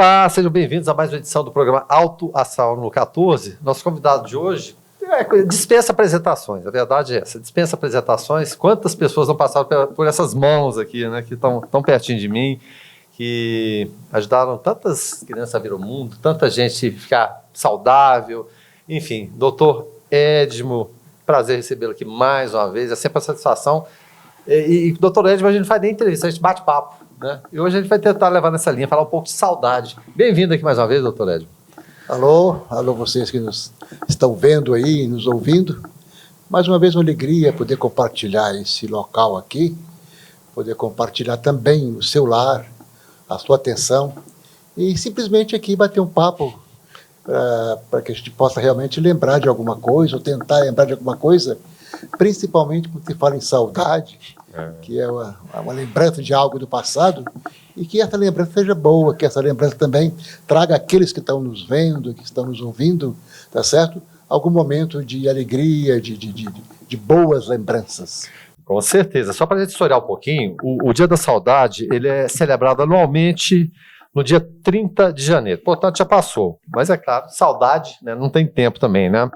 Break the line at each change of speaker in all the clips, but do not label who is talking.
Olá, sejam bem-vindos a mais uma edição do programa Autoação no 14. Nosso convidado de hoje dispensa apresentações, a verdade é essa, dispensa apresentações. Quantas pessoas não passaram por essas mãos aqui, né, que estão tão pertinho de mim, que ajudaram tantas crianças a vir ao mundo, tanta gente ficar saudável, enfim, doutor Edmo, prazer recebê-lo aqui mais uma vez, é sempre uma satisfação. E doutor Edmo, a gente não faz nem entrevista, a gente bate papo, né? E hoje a gente vai tentar levar nessa linha, falar um pouco de saudade. Bem-vindo aqui mais uma vez, doutor Edmo.
Alô vocês que nos estão vendo aí, nos ouvindo. Mais uma vez uma alegria poder compartilhar esse local aqui, poder compartilhar também o seu lar, a sua atenção, e simplesmente aqui bater um papo para que a gente possa realmente lembrar de alguma coisa, ou tentar lembrar de alguma coisa, principalmente quando se fala em saudade, que é uma lembrança de algo do passado, e que essa lembrança seja boa, que essa lembrança também traga aqueles que estão nos vendo, que estão nos ouvindo, tá certo? Algum momento de alegria, de boas lembranças.
Com certeza. Só para a gente historiar um pouquinho, o Dia da Saudade, ele é celebrado anualmente no dia 30 de janeiro. Portanto, já passou. Mas, é claro, saudade, né, não tem tempo também, né?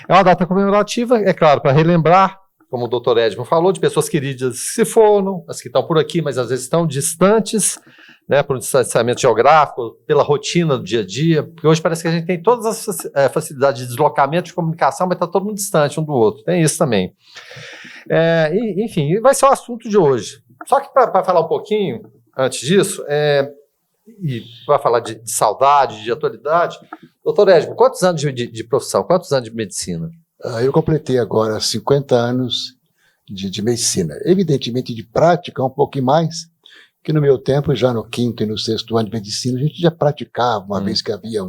É uma data comemorativa, é claro, para relembrar, como o doutor Edmo falou, de pessoas queridas que se foram, as que estão por aqui, mas às vezes estão distantes, né, por um distanciamento geográfico, pela rotina do dia a dia, porque hoje parece que a gente tem todas as facilidades de deslocamento, de comunicação, mas está todo mundo distante um do outro. Tem isso também. Enfim, vai ser o assunto de hoje. Só que para falar um pouquinho antes disso, e para falar de saudade, de atualidade, doutor Edmo, quantos anos de profissão, quantos anos de medicina?
Eu completei agora 50 anos de medicina. Evidentemente, de prática, um pouquinho mais, que no meu tempo, já no 5º e no 6º ano de medicina, a gente já praticava, uma vez que havia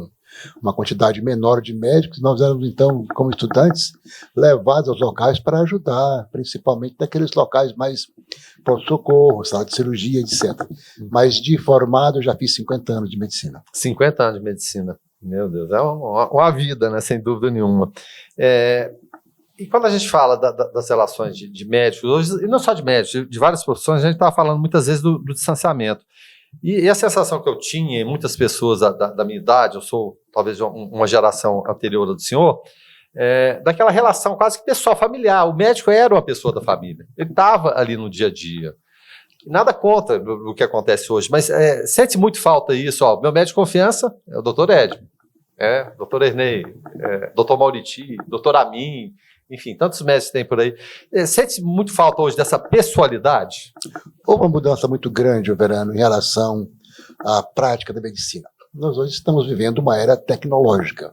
uma quantidade menor de médicos. Nós éramos, então, como estudantes, levados aos locais para ajudar, principalmente naqueles locais mais pronto-socorro, sala de cirurgia, etc. Mas de formado, eu já fiz 50 anos de medicina.
50 anos de medicina. Meu Deus, é uma vida, né, sem dúvida nenhuma. E quando a gente fala das relações de médicos, hoje, e não só de médicos, de várias profissões, a gente estava falando muitas vezes do distanciamento. E a sensação que eu tinha, e muitas pessoas da minha idade, eu sou talvez uma geração anterior ao do senhor, daquela relação quase que pessoal, familiar. O médico era uma pessoa da família, ele estava ali no dia a dia. Nada contra o que acontece hoje, mas sente muito falta isso. Ó, meu médico de confiança é o doutor Edmo, doutor Ernei, doutor Mauriti, doutor Amin, enfim, tantos médicos tem por aí. Sente muito falta hoje dessa pessoalidade?
Houve uma mudança muito grande, Verano, em relação à prática da medicina. Nós hoje estamos vivendo uma era tecnológica,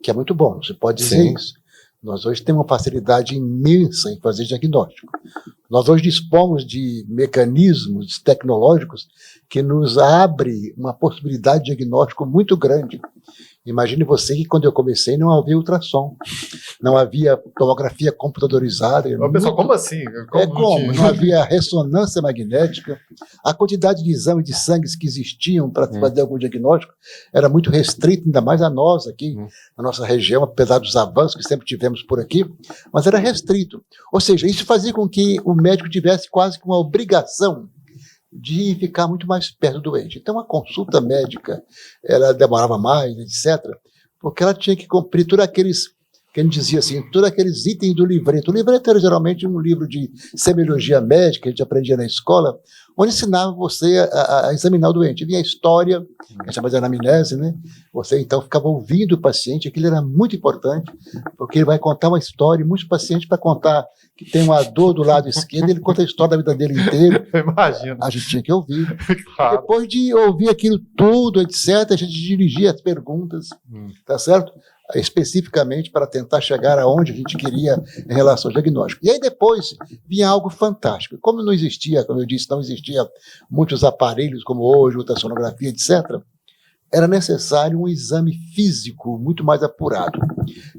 que é muito bom, você pode dizer
Sim.
isso. Nós hoje temos uma facilidade imensa em fazer diagnóstico. Nós hoje dispomos de mecanismos tecnológicos que nos abre uma possibilidade de diagnóstico muito grande. Imagine você que quando eu comecei não havia ultrassom, não havia tomografia computadorizada.
Pessoal, como assim?
Não havia ressonância magnética. A quantidade de exames de sangue que existiam para fazer algum diagnóstico era muito restrita, ainda mais a nós aqui, na nossa região, apesar dos avanços que sempre tivemos por aqui, mas era restrito. Ou seja, isso fazia com que o médico tivesse quase que uma obrigação de ficar muito mais perto do doente. Então, a consulta médica, ela demorava mais, etc., porque ela tinha que cumprir todos aqueles, que a gente dizia assim, todos aqueles itens do livreto. O livreto era geralmente um livro de semiologia médica, que a gente aprendia na escola, onde ensinava você a examinar o doente. Vinha a história, a gente chama de anamnese, né? Você, então, ficava ouvindo o paciente, aquilo era muito importante, porque ele vai contar uma história, e muitos pacientes, para contar que tem uma dor do lado esquerdo, ele conta a história da vida dele inteira.
Imagina.
A gente tinha que ouvir.
Claro.
Depois de ouvir aquilo tudo, etc., a gente dirigia as perguntas, tá certo? Especificamente para tentar chegar aonde a gente queria em relação ao diagnóstico. E aí depois vinha algo fantástico. Como não existia, como eu disse, não existia muitos aparelhos como hoje, ultrassonografia, etc., era necessário um exame físico muito mais apurado.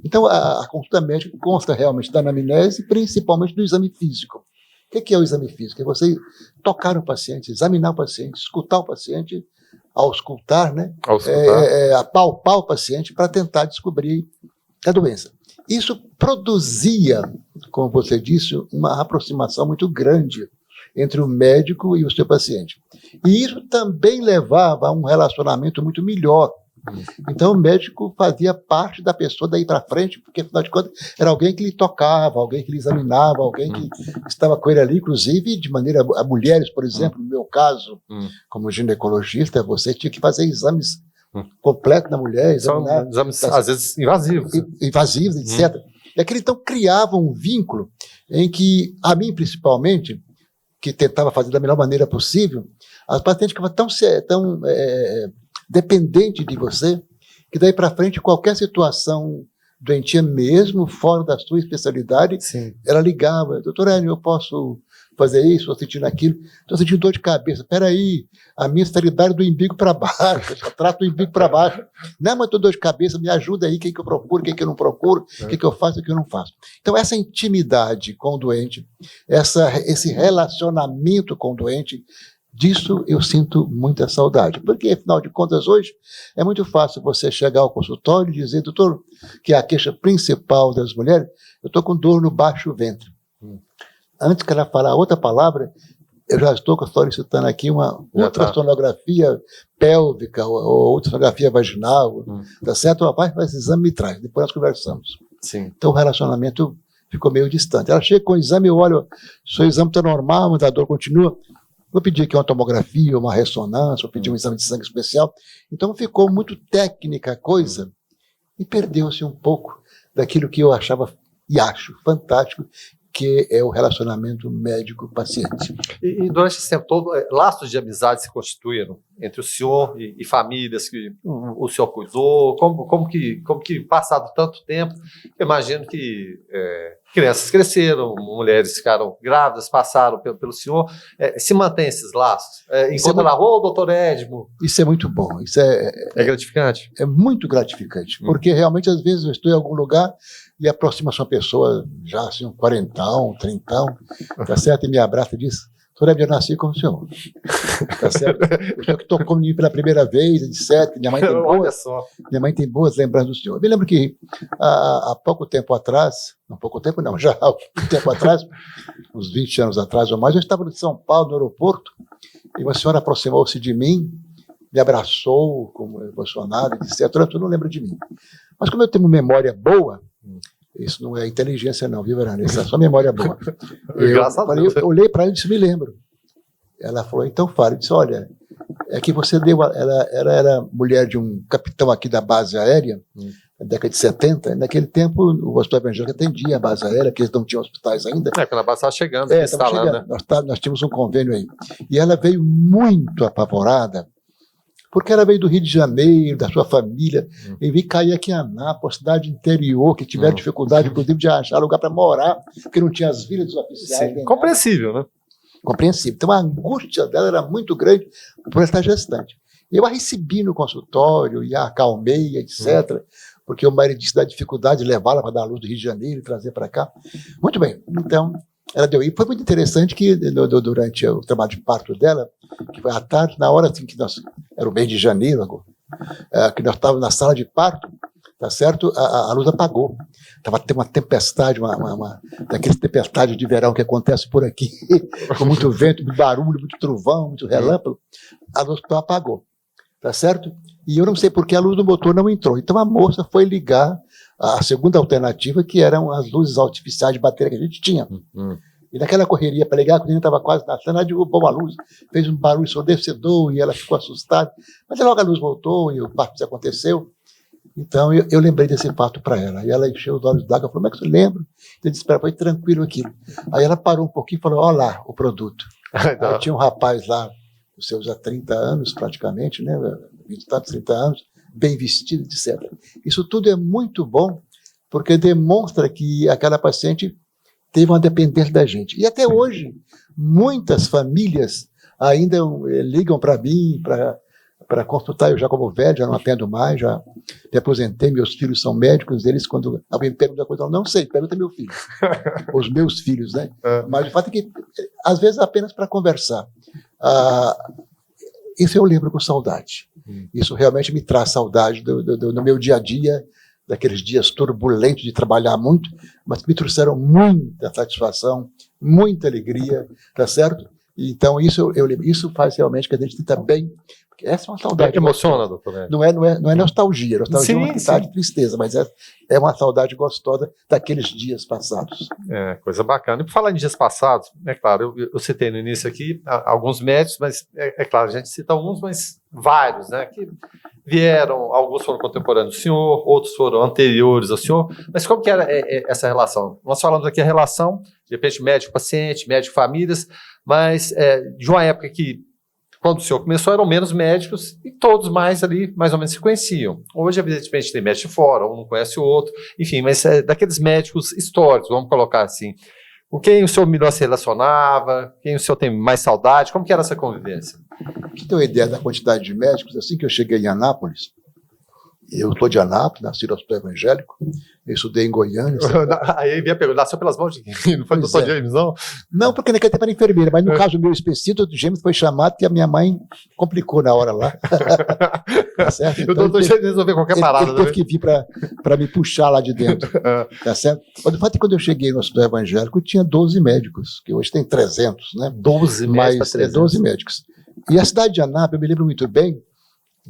Então, a consulta médica consta realmente da anamnese, principalmente do exame físico. O que é o exame físico? É você tocar o paciente, examinar o paciente, escutar o paciente, auscultar, né? Apalpar o paciente para tentar descobrir a doença. Isso produzia, como você disse, uma aproximação muito grande entre o médico e o seu paciente. E isso também levava a um relacionamento muito melhor. Então o médico fazia parte da pessoa daí para frente, porque afinal de contas era alguém que lhe tocava, alguém que lhe examinava, alguém que estava com ele ali, inclusive de maneira a mulheres, por exemplo, no meu caso, como ginecologista, você tinha que fazer exames completos na mulher, examinar,
são exames às vezes invasivos,
invasivos, etc. E aquele então criava um vínculo em que a mim principalmente, que tentava fazer da melhor maneira possível, as pacientes ficavam tão dependente de você, que daí para frente qualquer situação doentia mesmo, fora da sua especialidade,
sim,
ela ligava, doutor Hélio, eu posso fazer isso, estou sentindo aquilo, estou sentindo dor de cabeça, peraí, a minha esterilidade é do umbigo para baixo, eu só trato o umbigo para baixo, não, mas estou dor de cabeça, me ajuda aí, quem que eu procuro, quem que eu não procuro, o que eu faço, o que eu não faço. Então essa intimidade com o doente, esse relacionamento com o doente, disso eu sinto muita saudade, porque afinal de contas hoje é muito fácil você chegar ao consultório e dizer, doutor, que é a queixa principal das mulheres, eu estou com dor no baixo ventre. Antes que ela falar outra palavra, eu já estou solicitando aqui uma ultrassonografia pélvica ou ultrassonografia vaginal, tá certo? Ela vai fazer esse exame e traz, depois nós conversamos.
Sim.
Então o relacionamento ficou meio distante. Ela chega com o exame, eu olho, seu exame está normal, mas a dor continua. Vou pedir aqui uma tomografia, uma ressonância, vou pedir um exame de sangue especial. Então ficou muito técnica a coisa e perdeu-se um pouco daquilo que eu achava e acho fantástico, que é o relacionamento médico-paciente.
E durante esse tempo todo, laços de amizade se constituíram entre o senhor e famílias que o senhor cuidou? Como que, passado tanto tempo, eu imagino que crianças cresceram, mulheres ficaram grávidas, passaram pelo senhor, se mantém esses laços? Encontra na rua o doutor Edmo?
Isso é muito bom, isso
é gratificante?
É muito gratificante, porque realmente às vezes eu estou em algum lugar e aproxima-se uma pessoa já assim, um 40, 30, tá certo? E me abraça e diz, doutor Edmo, eu nasci com o senhor, tá certo? O senhor que tocou em mim pela primeira vez, etc. Minha mãe tem boas lembranças do senhor. Eu me lembro que há pouco tempo atrás, já há um tempo atrás, uns 20 anos atrás ou mais, eu estava em São Paulo, no aeroporto, e uma senhora aproximou-se de mim, me abraçou, como emocionado, e disse, doutor, tu não lembra de mim. Mas como eu tenho memória boa, isso não é inteligência não, viu, Verano? Isso é só memória boa. Eu olhei para ela e disse, me lembro. Ela falou, então fala. Eu disse, olha, é que você deu... Ela era mulher de um capitão aqui da base aérea, na década de 70. Naquele tempo, o Hospital Evangélico atendia a base aérea, que eles não tinham hospitais ainda.
Quando a base estava chegando.
Estava chegando. Né? Nós tínhamos um convênio aí. E ela veio muito apavorada, porque ela veio do Rio de Janeiro, da sua família, e veio cair aqui em Anápolis, cidade interior, que tiveram dificuldade, inclusive, de achar lugar para morar, porque não tinha as vilas dos oficiais.
Sim, compreensível, né?
Compreensível. Então, a angústia dela era muito grande por estar gestante. Eu a recebi no consultório, e a acalmei, etc., porque o marido disse da dificuldade de levá-la para dar a luz do Rio de Janeiro e trazer para cá. Muito bem, então... Ela deu. E foi muito interessante que durante o trabalho de parto dela, que foi à tarde, na hora assim, que era o mês de janeiro, que nós estávamos na sala de parto, tá certo? A luz apagou. Estava tendo uma tempestade, daqueles tempestades de verão que acontece por aqui, com muito vento, muito barulho, muito trovão, muito relâmpago. A luz apagou, tá certo? E eu não sei porque a luz do motor não entrou. Então a moça foi ligar a segunda alternativa, que eram as luzes artificiais de bateria que a gente tinha. E naquela correria para ligar, a cozinha estava quase nascendo, ela derrubou a luz, fez um barulho ensurdecedor e ela ficou assustada. Mas logo a luz voltou e o parto aconteceu. Então eu lembrei desse fato para ela. E ela encheu os olhos d'água e falou, como é que você lembra? Eu disse para ela, foi tranquilo aquilo. Aí ela parou um pouquinho e falou, olha lá o produto. Aí tinha um rapaz lá, os seus há 30 anos praticamente, né, 20 e tantos, 30 anos, bem vestido, etc. Isso tudo é muito bom, porque demonstra que aquela paciente teve uma dependência da gente. E até hoje, muitas famílias ainda ligam para mim, para consultar. Eu já como velho, já não atendo mais, já me aposentei, meus filhos são médicos, eles quando alguém me pergunta coisa, eu não sei, pergunta meu filho. Os meus filhos, né? Mas o fato é que, às vezes, apenas para conversar. Isso eu lembro com saudade. Isso realmente me traz saudade do meu dia a dia, daqueles dias turbulentos de trabalhar muito, mas que me trouxeram muita satisfação, muita alegria, tá certo? Então, eu lembro, isso faz realmente que a gente sinta bem. Porque essa é uma saudade.
Emociona, doutor.
Não é nostalgia. Nostalgia é uma
sim.
de tristeza, mas é uma saudade gostosa daqueles dias passados.
É, coisa bacana. E por falar em dias passados, é claro, eu citei no início aqui alguns médicos, mas é claro, a gente cita alguns, mas vários, né, que vieram, alguns foram contemporâneos do senhor, outros foram anteriores ao senhor, mas como que era essa relação? Nós falamos aqui a relação, de repente, médico-paciente, médico-famílias, mas de uma época que, quando o senhor começou, eram menos médicos e todos mais ali, mais ou menos, se conheciam. Hoje, evidentemente, tem médico de fora, um não conhece o outro, enfim, mas daqueles médicos históricos, vamos colocar assim. Com quem o senhor melhor se relacionava? Quem o senhor tem mais saudade? Como que era essa convivência?
Para ter uma ideia da quantidade de médicos, assim que eu cheguei em Anápolis, eu estou de Anápolis, nasci no Hospital Evangélico, eu estudei em Goiânia.
Aí vinha perguntar, nasceu pelas mãos de quem? Não foi do doutor James, não?
Não, porque naquele tempo era enfermeira, mas no caso meu específico, o James foi chamado porque a minha mãe complicou na hora lá. Tá certo?
Então, o doutor James resolveu qualquer parada.
Ele teve que vir para me puxar lá de dentro. Tá certo? O fato é que quando eu cheguei no Hospital Evangélico, tinha 12 médicos, que hoje tem 300, né?
12 médicos.
12 médicos. E a cidade de Anápolis, eu me lembro muito bem,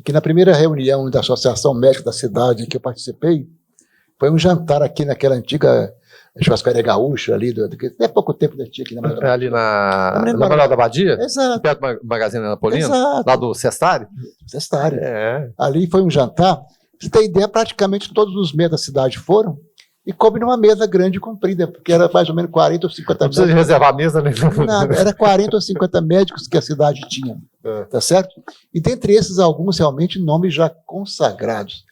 que na primeira reunião da Associação Médica da cidade em que eu participei, foi um jantar aqui naquela antiga churrascaria gaúcha ali, até pouco tempo da tinha aqui na
ali na Manuel da Badia?
Exato.
Perto do Magazine Napolino?
Exato.
Lá do Cestari?
Cestari.
É.
Ali foi um jantar. Você tem ideia, praticamente todos os médicos da cidade foram, e coube numa mesa grande e comprida, porque era mais ou menos 40 ou 50
médicos. Não precisa de reservar a mesa, né?
Nada, era 40 ou 50 médicos que a cidade tinha, tá certo? E dentre esses, alguns realmente nomes já consagrados.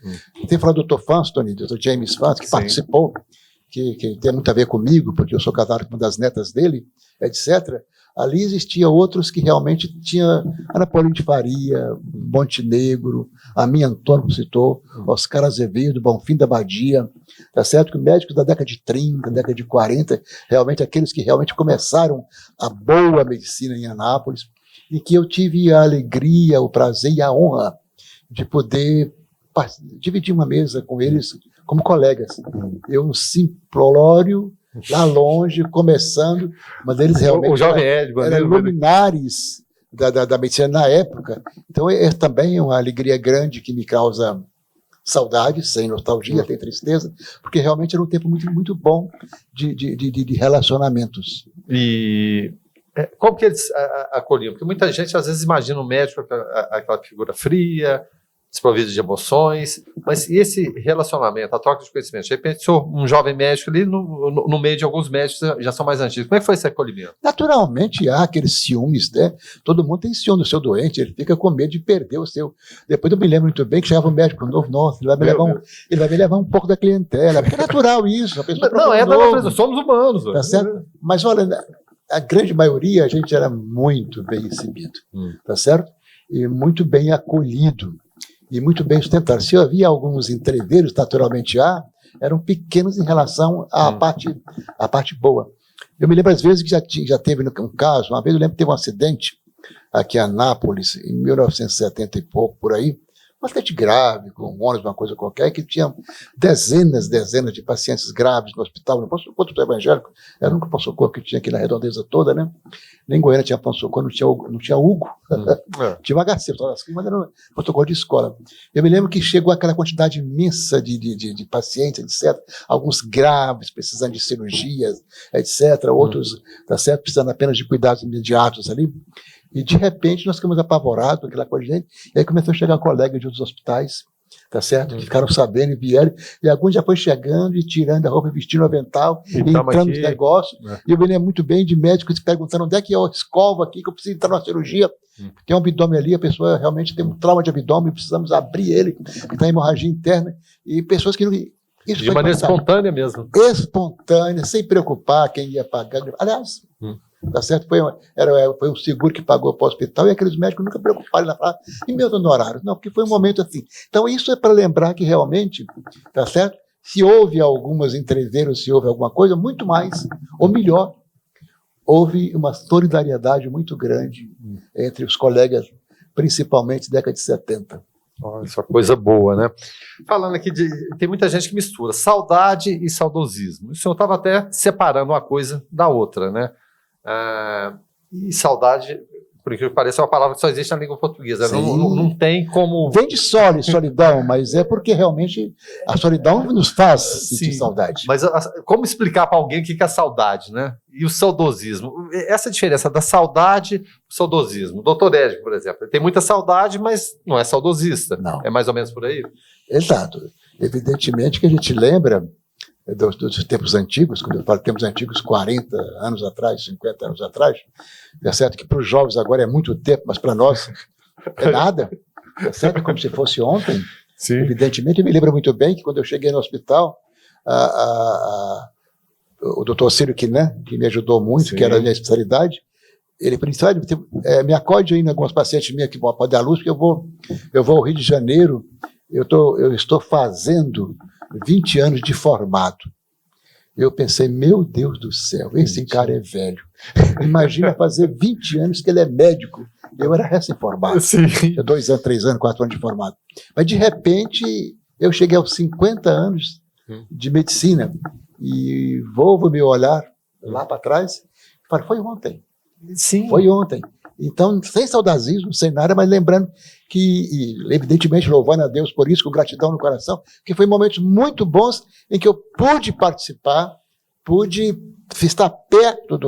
Tem falado do Dr. Funston, Dr. James Funston, que participou, que tem muito a ver comigo, porque eu sou casado com uma das netas dele, etc. Ali existia outros que realmente tinha Ana Paulina de Faria, Montenegro, a minha Antônio que citou, Oscar Azevedo, Bonfim da Badia, tá certo? Que médicos da década de 30, década de 40, realmente aqueles que realmente começaram a boa medicina em Anápolis, e que eu tive a alegria, o prazer e a honra de poder dividir uma mesa com eles como colegas. Eu, um simplório, lá longe, começando, mas eles realmente
o jovem
eram luminares da medicina na época. Então é também uma alegria grande que me causa saudade, sem nostalgia, sem tristeza, porque realmente era um tempo muito, muito bom de relacionamentos.
E como que eles acolhiam? Porque muita gente às vezes imagina o médico aquela figura fria, desprovido de emoções, mas e esse relacionamento, a troca de conhecimento? De repente, sou um jovem médico ali, no meio de alguns médicos já são mais antigos. Como é que foi esse acolhimento?
Naturalmente há aqueles ciúmes, né? Todo mundo tem ciúme do seu doente, ele fica com medo de perder o seu. Depois eu me lembro muito bem que chegava um médico novo, nossa, ele vai me levar um pouco da clientela, porque é natural isso. A pessoa
não, somos humanos.
Tá certo? Mas olha, a grande maioria a gente era muito bem recebido, tá certo? E muito bem acolhido. E muito bem sustentado. Se havia alguns entreveiros, naturalmente eram pequenos em relação à parte boa. Eu me lembro às vezes que já teve um caso, uma vez eu lembro que teve um acidente aqui em Anápolis, em 1970 e pouco, por aí, um acidente grave, com um ônibus, uma coisa qualquer, que tinha dezenas de pacientes graves no hospital, no pronto-socorro evangélico, era o único pronto-socorro que tinha aqui na redondeza toda, né? Nem em Goiânia tinha pronto-socorro, não tinha Hugo, tinha o HC, mas era um pronto-socorro de escola. Eu me lembro que chegou aquela quantidade imensa de pacientes, etc., alguns graves, precisando de cirurgias, etc., outros, tá certo, precisando apenas de cuidados imediatos ali. E, de repente, nós ficamos apavorados com aquela coisa de gente, e aí começou a chegar colegas de outros hospitais, tá certo? Que ficaram sabendo e vieram, e alguns já foi chegando e tirando a roupa, vestindo o avental, e entrando nos negócios. E eu me lembro muito bem de médicos perguntando onde é que é a escova aqui, que eu preciso entrar numa cirurgia. Tem um abdômen ali, a pessoa realmente tem um trauma de abdômen, precisamos abrir ele, que está em hemorragia interna, e pessoas que não... Isso
de maneira espontânea mesmo.
Espontânea, sem preocupar quem ia pagar. Aliás, tá certo? Foi um seguro que pagou para o hospital e aqueles médicos nunca preocuparam em falar, e meus honorários? Não, porque foi um momento assim. Então, isso é para lembrar que realmente, tá certo? Se houve algumas entreveiros, se houve alguma coisa, muito mais, ou melhor, houve uma solidariedade muito grande entre os colegas, principalmente década de 70.
Isso é uma coisa boa, né? Falando aqui, tem muita gente que mistura saudade e saudosismo. O senhor estava até separando uma coisa da outra, né? E saudade, por incrível que pareça, é uma palavra que só existe na língua portuguesa. Não tem como...
Vem de solidão, mas é porque realmente a solidão nos faz sentir saudade.
Mas como explicar para alguém o que é saudade, né? E o saudosismo? Essa diferença da saudade e o saudosismo. O doutor Ed, por exemplo, ele tem muita saudade, mas não é saudosista.
Não.
É mais ou menos por aí?
Exato. Evidentemente que a gente lembra dos tempos antigos, quando eu falo tempos antigos, 40 anos atrás, 50 anos atrás, é certo que para os jovens agora é muito tempo, mas para nós é nada, é certo? Como se fosse ontem.
Sim.
Evidentemente, eu me lembro muito bem que quando eu cheguei no hospital, o doutor Círio Quinan, que me ajudou muito, que era a minha especialidade, ele disse, olha, me acorde aí em alguns pacientes minhas que podem dar luz, porque eu vou ao Rio de Janeiro, eu estou fazendo 20 anos de formado. Eu pensei, meu Deus do céu, esse cara é velho. Imagina fazer 20 anos que ele é médico. Eu era recém-formado. Tinha 2 anos, 3 anos, 4 anos de formado. Mas, de repente, eu cheguei aos 50 anos de medicina e volto meu olhar lá para trás e falo, foi ontem.
Sim.
Foi ontem. Então, sem saudosismo, sem nada, mas lembrando que, evidentemente, louvando a Deus por isso, com gratidão no coração, que foi momentos muito bons em que eu pude participar, pude estar perto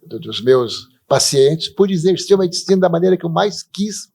dos meus pacientes, pude exercer a medicina da maneira que eu mais quis,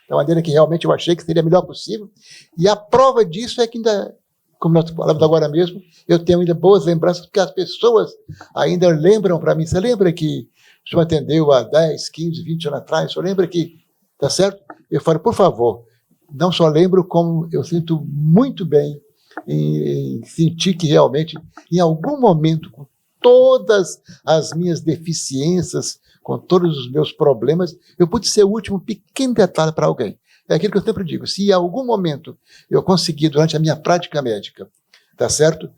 da maneira que realmente eu achei que seria a melhor possível. E a prova disso é que ainda, como nós falamos agora mesmo, eu tenho ainda boas lembranças, porque as pessoas ainda lembram para mim. Você lembra que o senhor atendeu há 10, 15, 20 anos atrás? O senhor lembra que... Tá certo? Eu falo, por favor, não só lembro, como eu sinto muito bem em sentir que realmente, em algum momento, com todas as minhas deficiências, com todos os meus problemas, eu pude ser o último pequeno detalhe para alguém. É aquilo que eu sempre digo, se em algum momento eu conseguir, durante a minha prática médica, tá certo?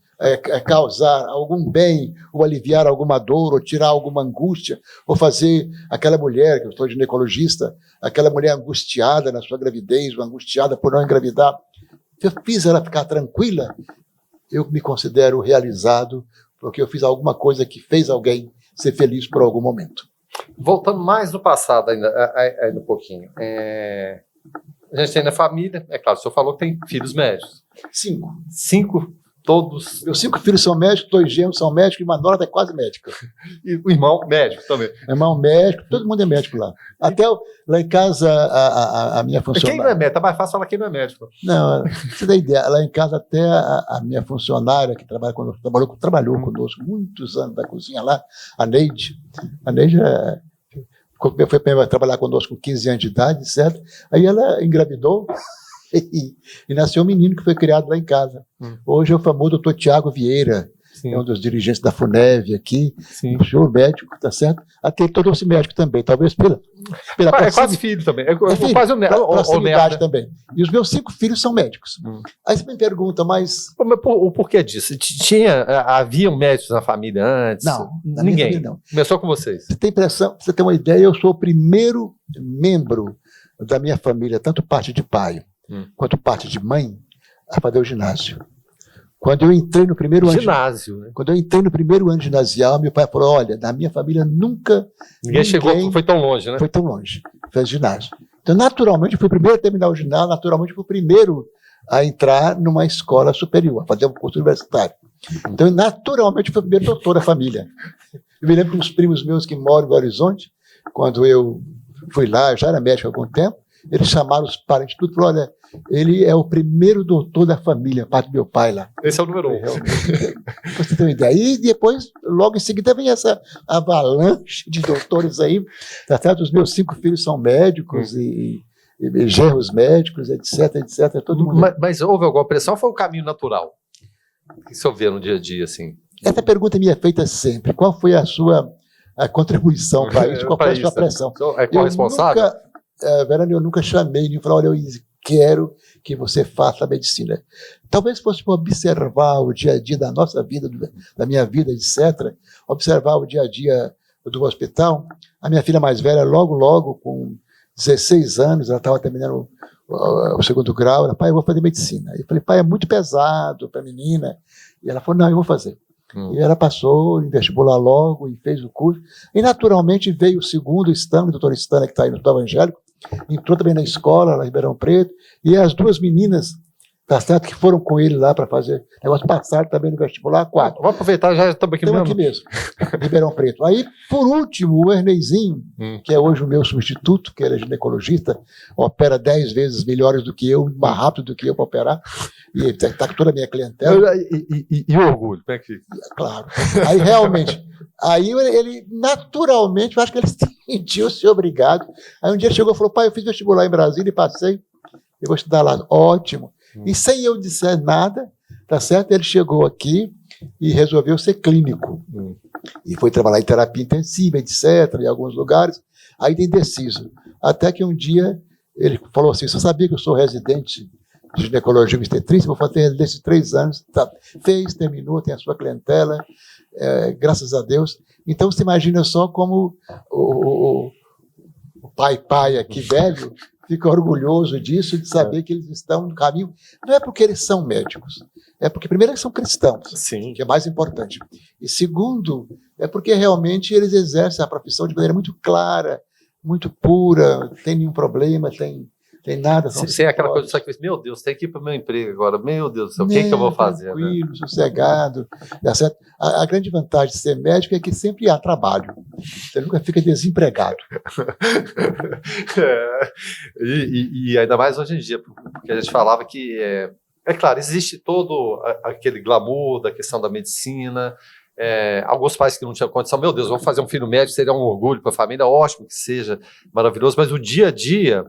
Causar algum bem, ou aliviar alguma dor, ou tirar alguma angústia, ou fazer aquela mulher, que eu sou ginecologista, aquela mulher angustiada na sua gravidez, ou angustiada por não engravidar, se eu fiz ela ficar tranquila, eu me considero realizado, porque eu fiz alguma coisa que fez alguém ser feliz por algum momento.
Voltando mais no passado ainda um pouquinho, a gente tem na família, é claro, o senhor falou que tem filhos médicos.
5.
5? Todos.
Meus 5 filhos são médicos, 2 gêmeos são médicos e uma nora é quase médica.
E o irmão médico também.
Irmão médico, todo mundo é médico lá. Até lá em casa, a minha funcionária.
Quem não é médico? Tá mais fácil falar quem não é médico.
Não, você dá ideia. Lá em casa, até a minha funcionária, que trabalha conosco, trabalhou conosco muitos anos da cozinha lá, a Neide. A Neide foi trabalhar conosco com 15 anos de idade, certo? Aí ela engravidou. E nasceu um menino que foi criado lá em casa. Hoje é o famoso doutor Tiago Vieira, é um dos dirigentes da FUNEV aqui, um senhor médico, tá certo? Até ele tornou-se médico também, talvez pela
é quase filho também, quase o
neto também. E os meus 5 filhos são médicos. Aí você me pergunta, mas
o porquê disso? Haviam médicos na família antes?
Não,
ninguém.
Família, não.
Começou com vocês?
Você tem impressão, você tem uma ideia, eu sou o primeiro membro da minha família, tanto parte de pai quanto parte de mãe, a fazer o ginásio. Quando eu entrei no primeiro ano quando eu entrei no primeiro ano ginasial, meu pai falou, olha, na minha família nunca
ninguém chegou, foi tão longe, né?
Foi tão longe, fez ginásio. Então, naturalmente, eu fui o primeiro a terminar o ginásio, naturalmente, eu fui o primeiro a entrar numa escola superior, a fazer um curso universitário. Então, naturalmente, eu fui o primeiro doutor da família. Eu me lembro que os primos meus que moram no Horizonte, quando eu fui lá, eu já era médico há algum tempo, eles chamaram os parentes tudo e falaram, olha, ele é o primeiro doutor da família, parte do meu pai lá.
Esse é o número 1.
Você tem uma ideia. E depois, logo em seguida, vem essa avalanche de doutores aí. Tá certo? Os meus 5 filhos são médicos e genros médicos, etc, etc. Todo mundo.
Mas houve alguma pressão ou foi um caminho natural? O que o senhor vê no dia a dia, assim?
Essa pergunta me é feita sempre. Qual foi a sua contribuição para isso? Qual foi a sua pressão?
É corresponsável?
Verano, eu nunca chamei nem falei, olha, eu quero que você faça a medicina. Talvez fosse para observar o dia a dia da nossa vida, da minha vida, etc. Observar o dia a dia do hospital. A minha filha mais velha, logo, com 16 anos, ela estava terminando o 2º grau, ela, pai, eu vou fazer medicina. Eu falei, pai, é muito pesado para a menina. E ela falou, não, eu vou fazer. E ela passou em vestibular logo e fez o curso. E, naturalmente, veio o segundo, Stanley, o doutor Stanley, que está aí no Hospital Evangélico, entrou também na escola, lá em Ribeirão Preto, e as duas meninas, tá certo, que foram com ele lá para fazer negócio, passaram também no vestibular, 4.
Vamos aproveitar, já estamos aqui
Estamos
mesmo.
aqui mesmo, Ribeirão Preto. Aí, por último, o Erneizinho, que é hoje o meu substituto, que ele é ginecologista, opera 10 vezes melhores do que eu, mais rápido do que eu para operar, e está com toda a minha clientela.
E o orgulho, como é que...
Claro. Aí, realmente, aí ele, naturalmente, eu acho que ele sentiu-se obrigado. Aí um dia ele chegou e falou, pai, eu fiz vestibular em Brasília e passei, eu vou estudar lá. Ótimo. E sem eu dizer nada, tá certo? Ele chegou aqui e resolveu ser clínico. E foi trabalhar em terapia intensiva, etc., em alguns lugares, ainda indeciso. Até que um dia ele falou assim, você sabia que eu sou residente de ginecologia e obstetrícia, vou fazer residência de 3 anos. Tá. Fez, terminou, tem a sua clientela, graças a Deus. Então, você imagina só como o pai aqui, velho, fica orgulhoso disso, de saber que eles estão no caminho. Não é porque eles são médicos, é porque, primeiro, eles são cristãos,
Sim.
que é mais importante. E, segundo, é porque realmente eles exercem a profissão de maneira muito clara, muito pura, não tem nenhum problema, tem nada.
Sem aquela coisa do sacrifício, meu Deus, tem que ir para o meu emprego agora, meu Deus do céu, o que eu vou fazer?
Tranquilo, né? Sossegado. Tá certo? A grande vantagem de ser médico é que sempre há trabalho. Você nunca fica desempregado.
E ainda mais hoje em dia, porque a gente falava que, claro, existe todo aquele glamour da questão da medicina. Alguns pais que não tinham condição, meu Deus, vou fazer um filho médico, seria um orgulho para a família, ótimo que seja, maravilhoso, mas o dia a dia,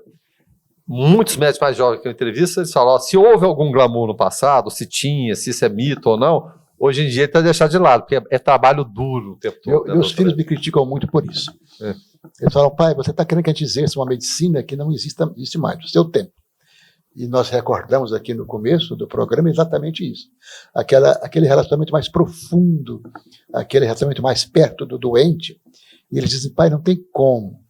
muitos médicos mais jovens que eu entrevisto, eles falam, se houve algum glamour no passado, se tinha, se isso é mito ou não, hoje em dia ele está deixado de lado, porque é trabalho duro o tempo todo.
Meus filhos me criticam muito por isso. Eles falam, pai, você está querendo que a gente exerça uma medicina que não existe mais, no seu tempo. E nós recordamos aqui no começo do programa exatamente isso. Aquele relacionamento mais profundo, aquele relacionamento mais perto do doente. E eles dizem, pai, não tem como.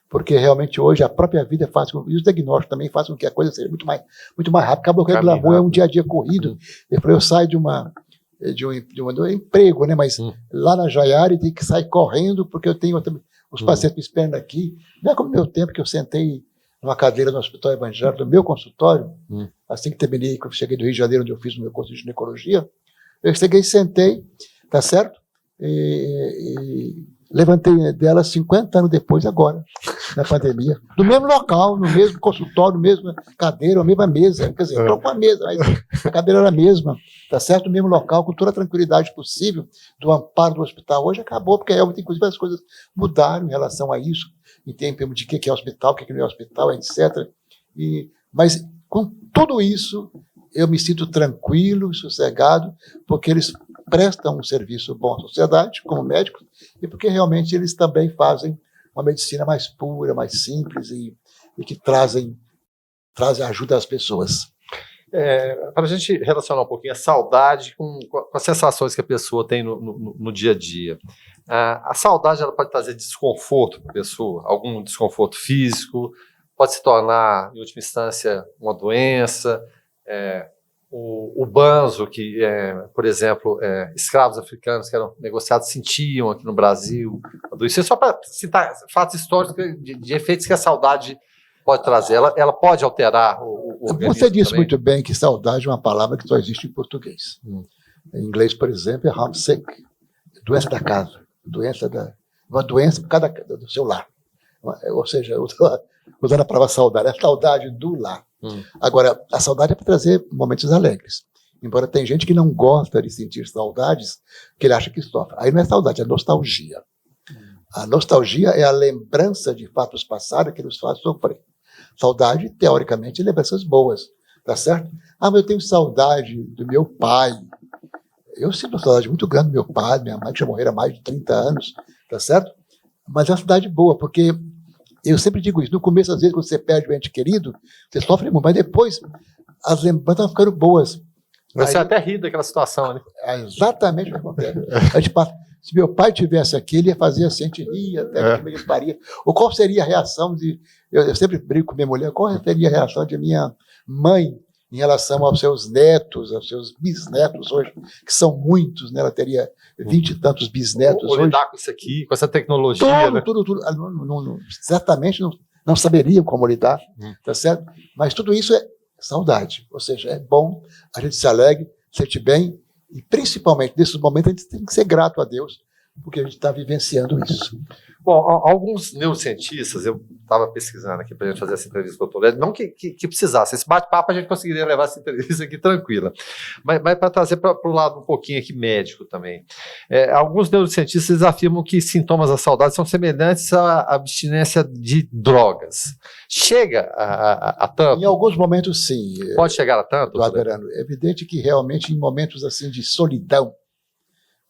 Porque realmente hoje a própria vida faz com, e os diagnósticos também fazem com que a coisa seja muito mais rápida. Acabou que o glamour é um dia a dia corrido. Eu saio de um emprego, né? Mas lá na Jaiara tem que sair correndo, porque eu tenho os pacientes me esperando aqui. Não é como no meu tempo que eu sentei numa cadeira no Hospital Evangélico, no meu consultório, assim que terminei, que eu cheguei do Rio de Janeiro, onde eu fiz o meu curso de ginecologia, eu cheguei, sentei, tá certo? E levantei dela 50 anos depois, agora, na pandemia, no mesmo local, no mesmo consultório, na mesma cadeira, na mesma mesa, quer dizer, não com a mesa, mas a cadeira era a mesma, tá certo? No mesmo local, com toda a tranquilidade possível, do amparo do hospital. Hoje acabou, porque realmente, inclusive, as coisas mudaram em relação a isso, em termos de o que é hospital, o que não é hospital, etc. Mas, com tudo isso, eu me sinto tranquilo, sossegado, porque eles prestam um serviço bom à sociedade, como médicos, e porque realmente eles também fazem uma medicina mais pura, mais simples e que trazem ajuda às pessoas.
Para a gente relacionar um pouquinho a saudade com as sensações que a pessoa tem no dia a dia. A saudade ela pode trazer desconforto para a pessoa, algum desconforto físico, pode se tornar, em última instância, uma doença. O banzo, que, por exemplo, escravos africanos que eram negociados sentiam aqui no Brasil. Isso é só para citar fatos históricos de efeitos que a saudade pode trazer. Ela pode alterar o organismo.
Você disse
também.
muito bem que saudade é uma palavra que só existe em português. Em inglês, por exemplo, é homesick, doença da casa, uma doença por causa do seu lar. Ou seja, usando a palavra saudade, é a saudade do lar. Agora, a saudade é para trazer momentos alegres. Embora tem gente que não gosta de sentir saudades, que ele acha que sofre. Aí não é saudade, é nostalgia. A nostalgia é a lembrança de fatos passados que nos faz sofrer. Saudade, teoricamente, é lembranças boas, tá certo? Mas eu tenho saudade do meu pai. Eu sinto uma saudade muito grande do meu pai, minha mãe, que já morreram há mais de 30 anos, tá certo? Mas é uma saudade boa, porque eu sempre digo isso, no começo, às vezes, quando você perde um ente querido, você sofre muito, mas depois as lembranças vão ficando boas.
Você até ri daquela situação, né?
É exatamente o que acontece. A gente passa, se meu pai tivesse aqui, ele ia fazer assim, a gente ria, até que ele faria. Ou qual seria a reação de... Eu sempre brigo com minha mulher, qual seria a reação de minha mãe em relação aos seus netos, aos seus bisnetos hoje, que são muitos, né? Ela teria 20 e tantos bisnetos
Ou
hoje.
lidar com isso aqui, com essa tecnologia, né?
Tudo. Certamente não saberiam como lidar, tá certo? Mas tudo isso é saudade, ou seja, é bom, a gente se alegre, sente bem, e principalmente nesses momentos a gente tem que ser grato a Deus, porque a gente está vivenciando isso.
Bom, alguns neurocientistas, eu estava pesquisando aqui para a gente fazer essa entrevista com o doutor Ed, não que precisasse, esse bate-papo a gente conseguiria levar essa entrevista aqui tranquila, mas para trazer para o lado um pouquinho aqui médico também. Alguns neurocientistas afirmam que sintomas da saudade são semelhantes à abstinência de drogas. Chega a tanto?
Em alguns momentos, sim.
Pode chegar a tanto?
É evidente que realmente em momentos assim de solidão,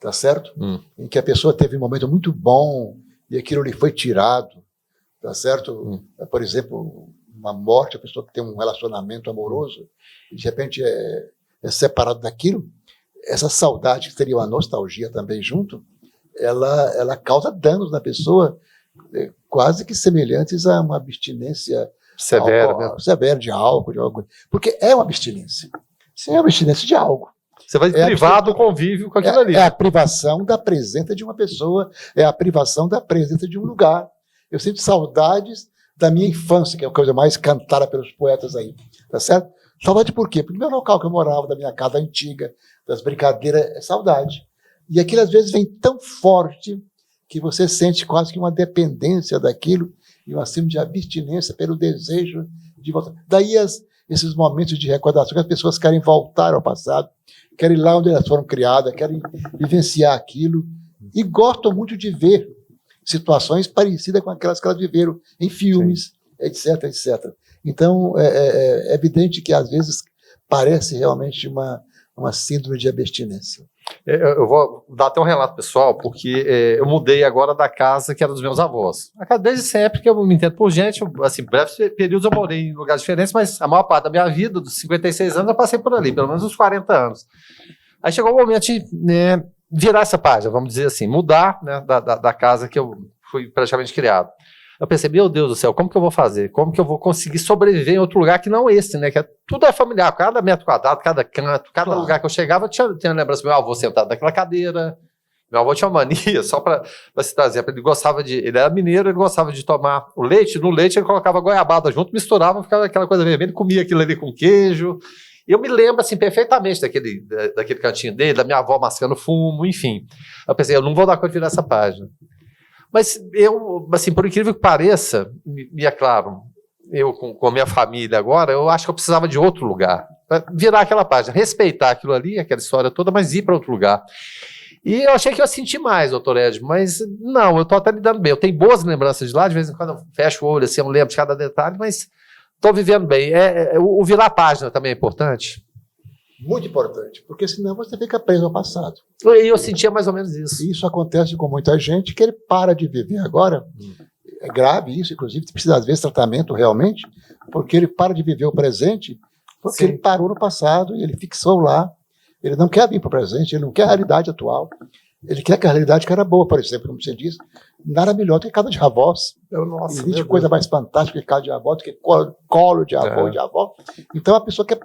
tá certo? Em que a pessoa teve um momento muito bom e aquilo lhe foi tirado, tá certo? Por exemplo, uma morte, a pessoa que tem um relacionamento amoroso e de repente é separado daquilo, essa saudade, que seria uma nostalgia também junto, ela causa danos na pessoa quase que semelhantes a uma abstinência severa de álcool, porque é uma abstinência. Sim, é uma abstinência de algo.
Você vai privar do convívio com aquilo ali.
É a privação da presença de uma pessoa, é a privação da presença de um lugar. Eu sinto saudades da minha infância, que é a coisa mais cantada pelos poetas aí, tá certo? Saudade por quê? Porque no meu local que eu morava, da minha casa antiga, das brincadeiras, é saudade. E aquilo às vezes vem tão forte que você sente quase que uma dependência daquilo e um acima de abstinência pelo desejo de voltar. Daí esses momentos de recordação que as pessoas querem voltar ao passado, querem ir lá onde elas foram criadas, querem vivenciar aquilo e gostam muito de ver situações parecidas com aquelas que elas viveram em filmes, etc, etc. Então, é evidente que às vezes parece realmente uma síndrome de abstinência.
Eu vou dar até um relato pessoal, porque eu mudei agora da casa que era dos meus avós. Desde sempre que eu me entendo por gente, assim, breves períodos eu morei em lugares diferentes, mas a maior parte da minha vida, dos 56 anos, eu passei por ali, pelo menos uns 40 anos. Aí chegou o momento de virar essa página, vamos dizer assim, mudar, né, da casa que eu fui praticamente criado. Eu pensei, meu Deus do céu, como que eu vou fazer? Como que eu vou conseguir sobreviver em outro lugar que não esse, né? Tudo é familiar, cada metro quadrado, cada canto, cada lugar que eu chegava, tinha lembrança do meu avô sentado naquela cadeira. Meu avô tinha uma mania, só para citar exemplo, ele era mineiro, ele gostava de tomar o leite, no leite ele colocava goiabada junto, misturava, ficava aquela coisa vermelha, comia aquilo ali com queijo. E eu me lembro, assim, perfeitamente daquele cantinho dele, da minha avó mascando fumo, enfim. Eu pensei, eu não vou dar conta de virar essa página. Mas eu, assim, por incrível que pareça, e é claro, eu com a minha família agora, eu acho que eu precisava de outro lugar, para virar aquela página, respeitar aquilo ali, aquela história toda, mas ir para outro lugar. E eu achei que eu ia sentir mais, doutor Ed, mas não, eu estou até lidando bem. Eu tenho boas lembranças de lá, de vez em quando eu fecho o olho, assim, eu não lembro de cada detalhe, mas estou vivendo bem. O virar a página também é importante?
Muito importante, porque senão você fica preso ao passado.
E eu sentia mais ou menos isso.
Isso acontece com muita gente, que ele para de viver agora. É grave isso, inclusive, precisa às vezes tratamento realmente, porque ele para de viver o presente, porque ele parou no passado e ele fixou lá. Ele não quer vir para o presente, ele não quer a realidade atual. Ele quer que a realidade que era boa, por exemplo, como você diz, nada melhor do que casa de avós.
Nossa,
existe coisa mais fantástica que casa de avó, do que colo de avô e de avó. Então a pessoa quer.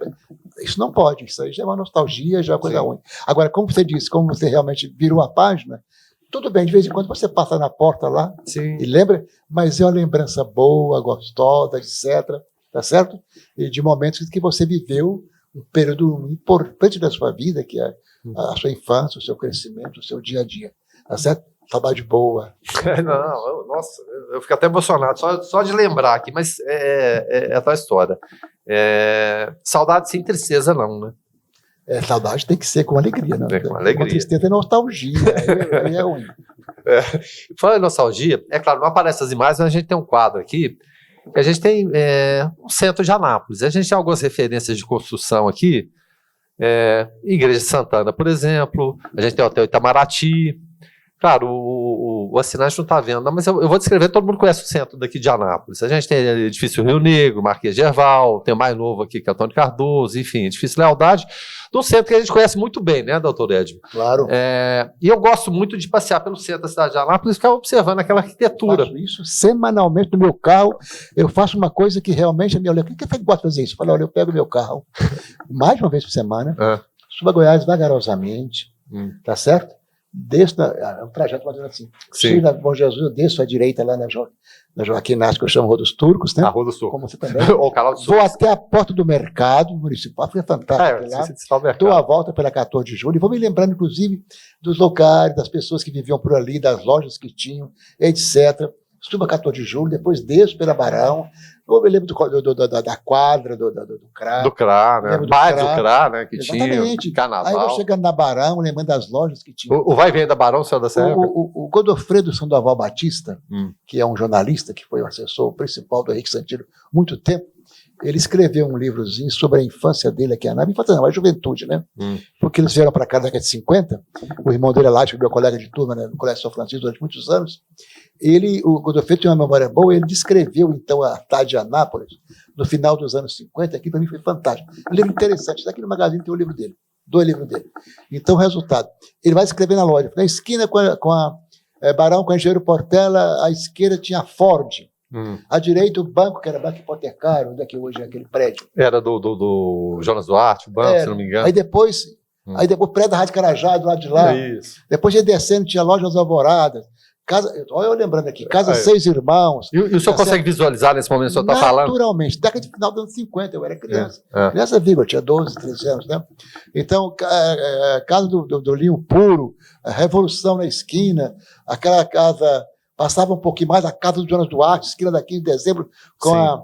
Isso não pode, isso aí já é uma nostalgia, já é uma coisa ruim. Agora, como você disse, como você realmente virou a página, tudo bem, de vez em quando você passa na porta lá e lembra, mas é uma lembrança boa, gostosa, etc. Tá certo? E de momentos que você viveu um período importante da sua vida, que é a sua infância, o seu crescimento, o seu dia a dia. Tá certo? Saudade boa.
Nossa, eu fico até emocionado só de lembrar aqui, mas é a tua história. Saudade sem tristeza, não, né?
Saudade tem que ser com alegria, né?
Com alegria.
Com tristeza é nostalgia, aí é ruim.
Falando em nostalgia, é claro, não aparecem as imagens, mas a gente tem um quadro aqui, que a gente tem um centro de Anápolis. A gente tem algumas referências de construção aqui, Igreja de Santana, por exemplo, a gente tem o Hotel Itamaraty. Claro, o assinante não está vendo, não, mas eu vou descrever, todo mundo conhece o centro daqui de Anápolis. A gente tem o edifício Rio Negro, Marquês de Herval, tem o mais novo aqui, que é Antônio Cardoso, enfim, edifício Lealdade, do centro que a gente conhece muito bem, né, doutor Edmo?
Claro.
E eu gosto muito de passear pelo centro da cidade de Anápolis e ficar observando aquela arquitetura.
Eu faço isso semanalmente no meu carro, eu faço uma coisa que realmente a minha olha, o que você gosta de fazer isso? Eu falo, olha, eu pego meu carro, mais de uma vez por semana, suba Goiás vagarosamente, tá certo? Desço, um trajeto mais ou menos assim. Chego na Bom Jesus, eu desço à direita lá na Joaquim Inácio, que eu chamo Rua dos Turcos, né?
A Rua dos Turcos.
Como você também.
Ou Canal do Sul.
Vou até a porta do mercado municipal, foi fantástico. Dou a volta pela 14 de julho e vou me lembrando, inclusive, dos locais, das pessoas que viviam por ali, das lojas que tinham, etc. Suba 14 de julho, depois desço pela Barão. Eu me lembro da quadra, do CRA.
Do CRA, né? Bairro do CRA, né? Que
exatamente.
Tinha carnaval.
Aí eu vou chegando na Barão, lembrando das lojas que tinha.
O vai e vem da Barão, senhor da Serra?
O Godofredo Sandoval Batista, que é um jornalista, que foi o assessor principal do Henrique Santino muito tempo, ele escreveu um livrozinho sobre a infância dele aqui, a juventude, né? Porque eles vieram para cá na década de 50, o irmão dele é lá, que meu colega de turma, né, no Colégio São Francisco durante muitos anos. O Godofredo tem uma memória boa, ele descreveu então a tarde de Anápolis no final dos anos 50, que para mim foi fantástico. Um livro interessante, daqui no Magazine tem o livro dele, 2 livros dele. Então, o resultado, ele vai escrever na loja, na esquina com a Barão com a Engenheiro Portela, à esquerda tinha a Ford, à direita o banco, que era banco hipotecário, onde é que hoje é aquele prédio.
Era do Jonas Duarte, o banco, se não me engano.
Aí depois o prédio da Rádio Carajá, do lado de lá.
Isso.
Depois ia descendo, tinha Lojas Alvoradas. Olha eu lembrando aqui, Casa Seis Irmãos.
E o senhor consegue visualizar nesse momento que o senhor está falando?
Naturalmente, década de final dos anos 50, eu era criança. Criança viva, eu tinha 12, 13 anos, né? Então, casa do Linho Puro, a Revolução na esquina, aquela casa, passava um pouquinho mais, a casa do Jonas Duarte, esquina da 15 de dezembro, com a